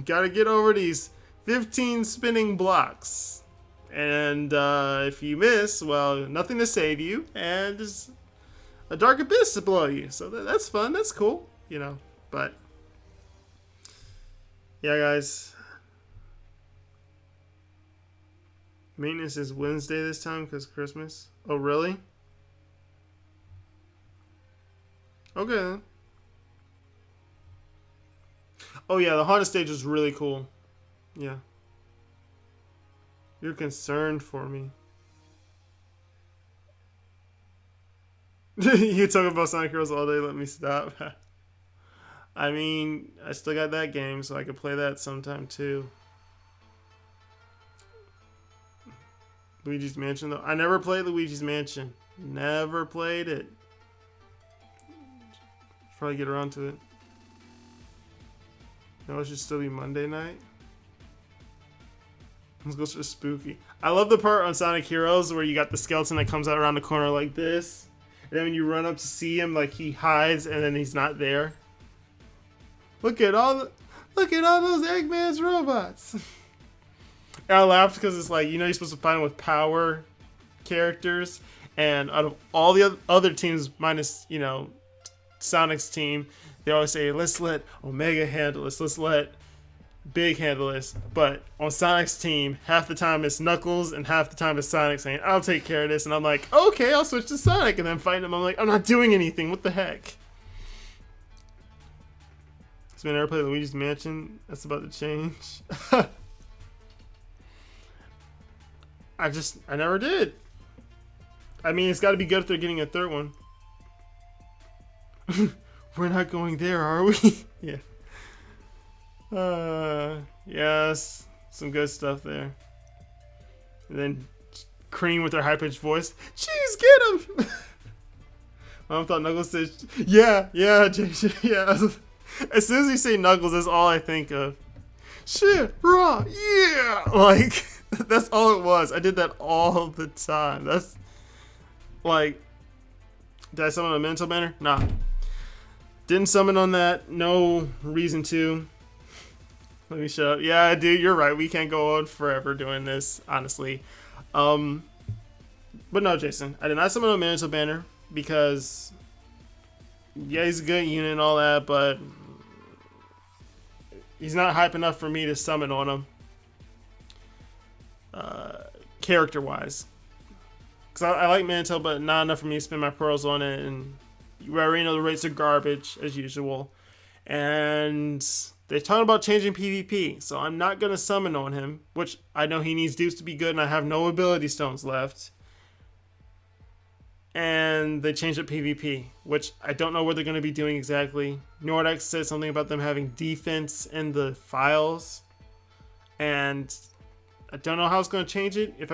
Gotta get over these 15 spinning blocks, and if you miss, well, nothing to save you, and just a dark abyss below you. So that's fun. That's cool. But yeah, guys. Maintenance is Wednesday this time because Christmas. Oh, really? Okay then. Oh yeah, the haunted stage was really cool. Yeah. You're concerned for me. You talk about Sonic Heroes all day, let me stop. I mean, I still got that game, so I could play that sometime too. Luigi's Mansion, though. I never played Luigi's Mansion. Never played it. Should probably get around to it. No, it should still be Monday night. Let's go for spooky. I love the part on Sonic Heroes where you got the skeleton that comes out around the corner like this. And then when you run up to see him, like he hides and then he's not there. Look at all those Eggman's robots. And I laughed because it's like, you're supposed to find them with power characters. And out of all the other teams, minus, Sonic's team, they always say, let's let Omega handle this. Let's let Big handle this. But on Sonic's team, half the time it's Knuckles and half the time it's Sonic saying, I'll take care of this. And I'm like, okay, I'll switch to Sonic. And then fighting him, I'm like, I'm not doing anything. What the heck? So I never played Luigi's Mansion. That's about to change. I never did. I mean, it's got to be good if they're getting a third one. We're not going there, are we? Yeah. Yes. Some good stuff there. And then Cream with her high-pitched voice. Jeez, get him! Mom thought Knuckles said, yeah, JJ, yeah. As soon as you say Knuckles, that's all I think of. Shit, raw, yeah! Like, that's all it was. I did that all the time. That's, like, did I summon a mental banner? Nah. Didn't summon on that. No reason to. Let me shut up. Yeah, dude, you're right. We can't go on forever doing this, honestly. But no, Jason. I did not summon a mental banner because, yeah, he's a good unit and all that, but he's not hype enough for me to summon on him. Character-wise. Because I like Mantle, but not enough for me to spend my pearls on it, and we already know the rates are garbage, as usual. And they're talking about changing PvP, so I'm not going to summon on him, which I know he needs dupes to be good, and I have no ability stones left. And they changed up PvP, which I don't know what they're going to be doing exactly. Nordex said something about them having defense in the files, and I don't know how it's going to change it, if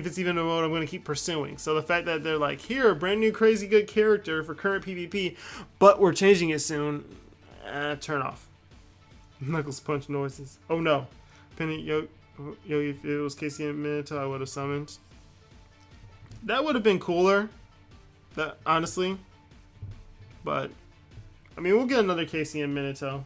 it's even a mode I'm going to keep pursuing. So the fact that they're like, here, brand new crazy good character for current PvP, but we're changing it soon, turn off. Knuckles punch noises. Oh no. Penny Yogi, if it was Casey and Minato, I would have summoned. That would have been cooler, honestly. But, I mean, we'll get another Casey and Minato.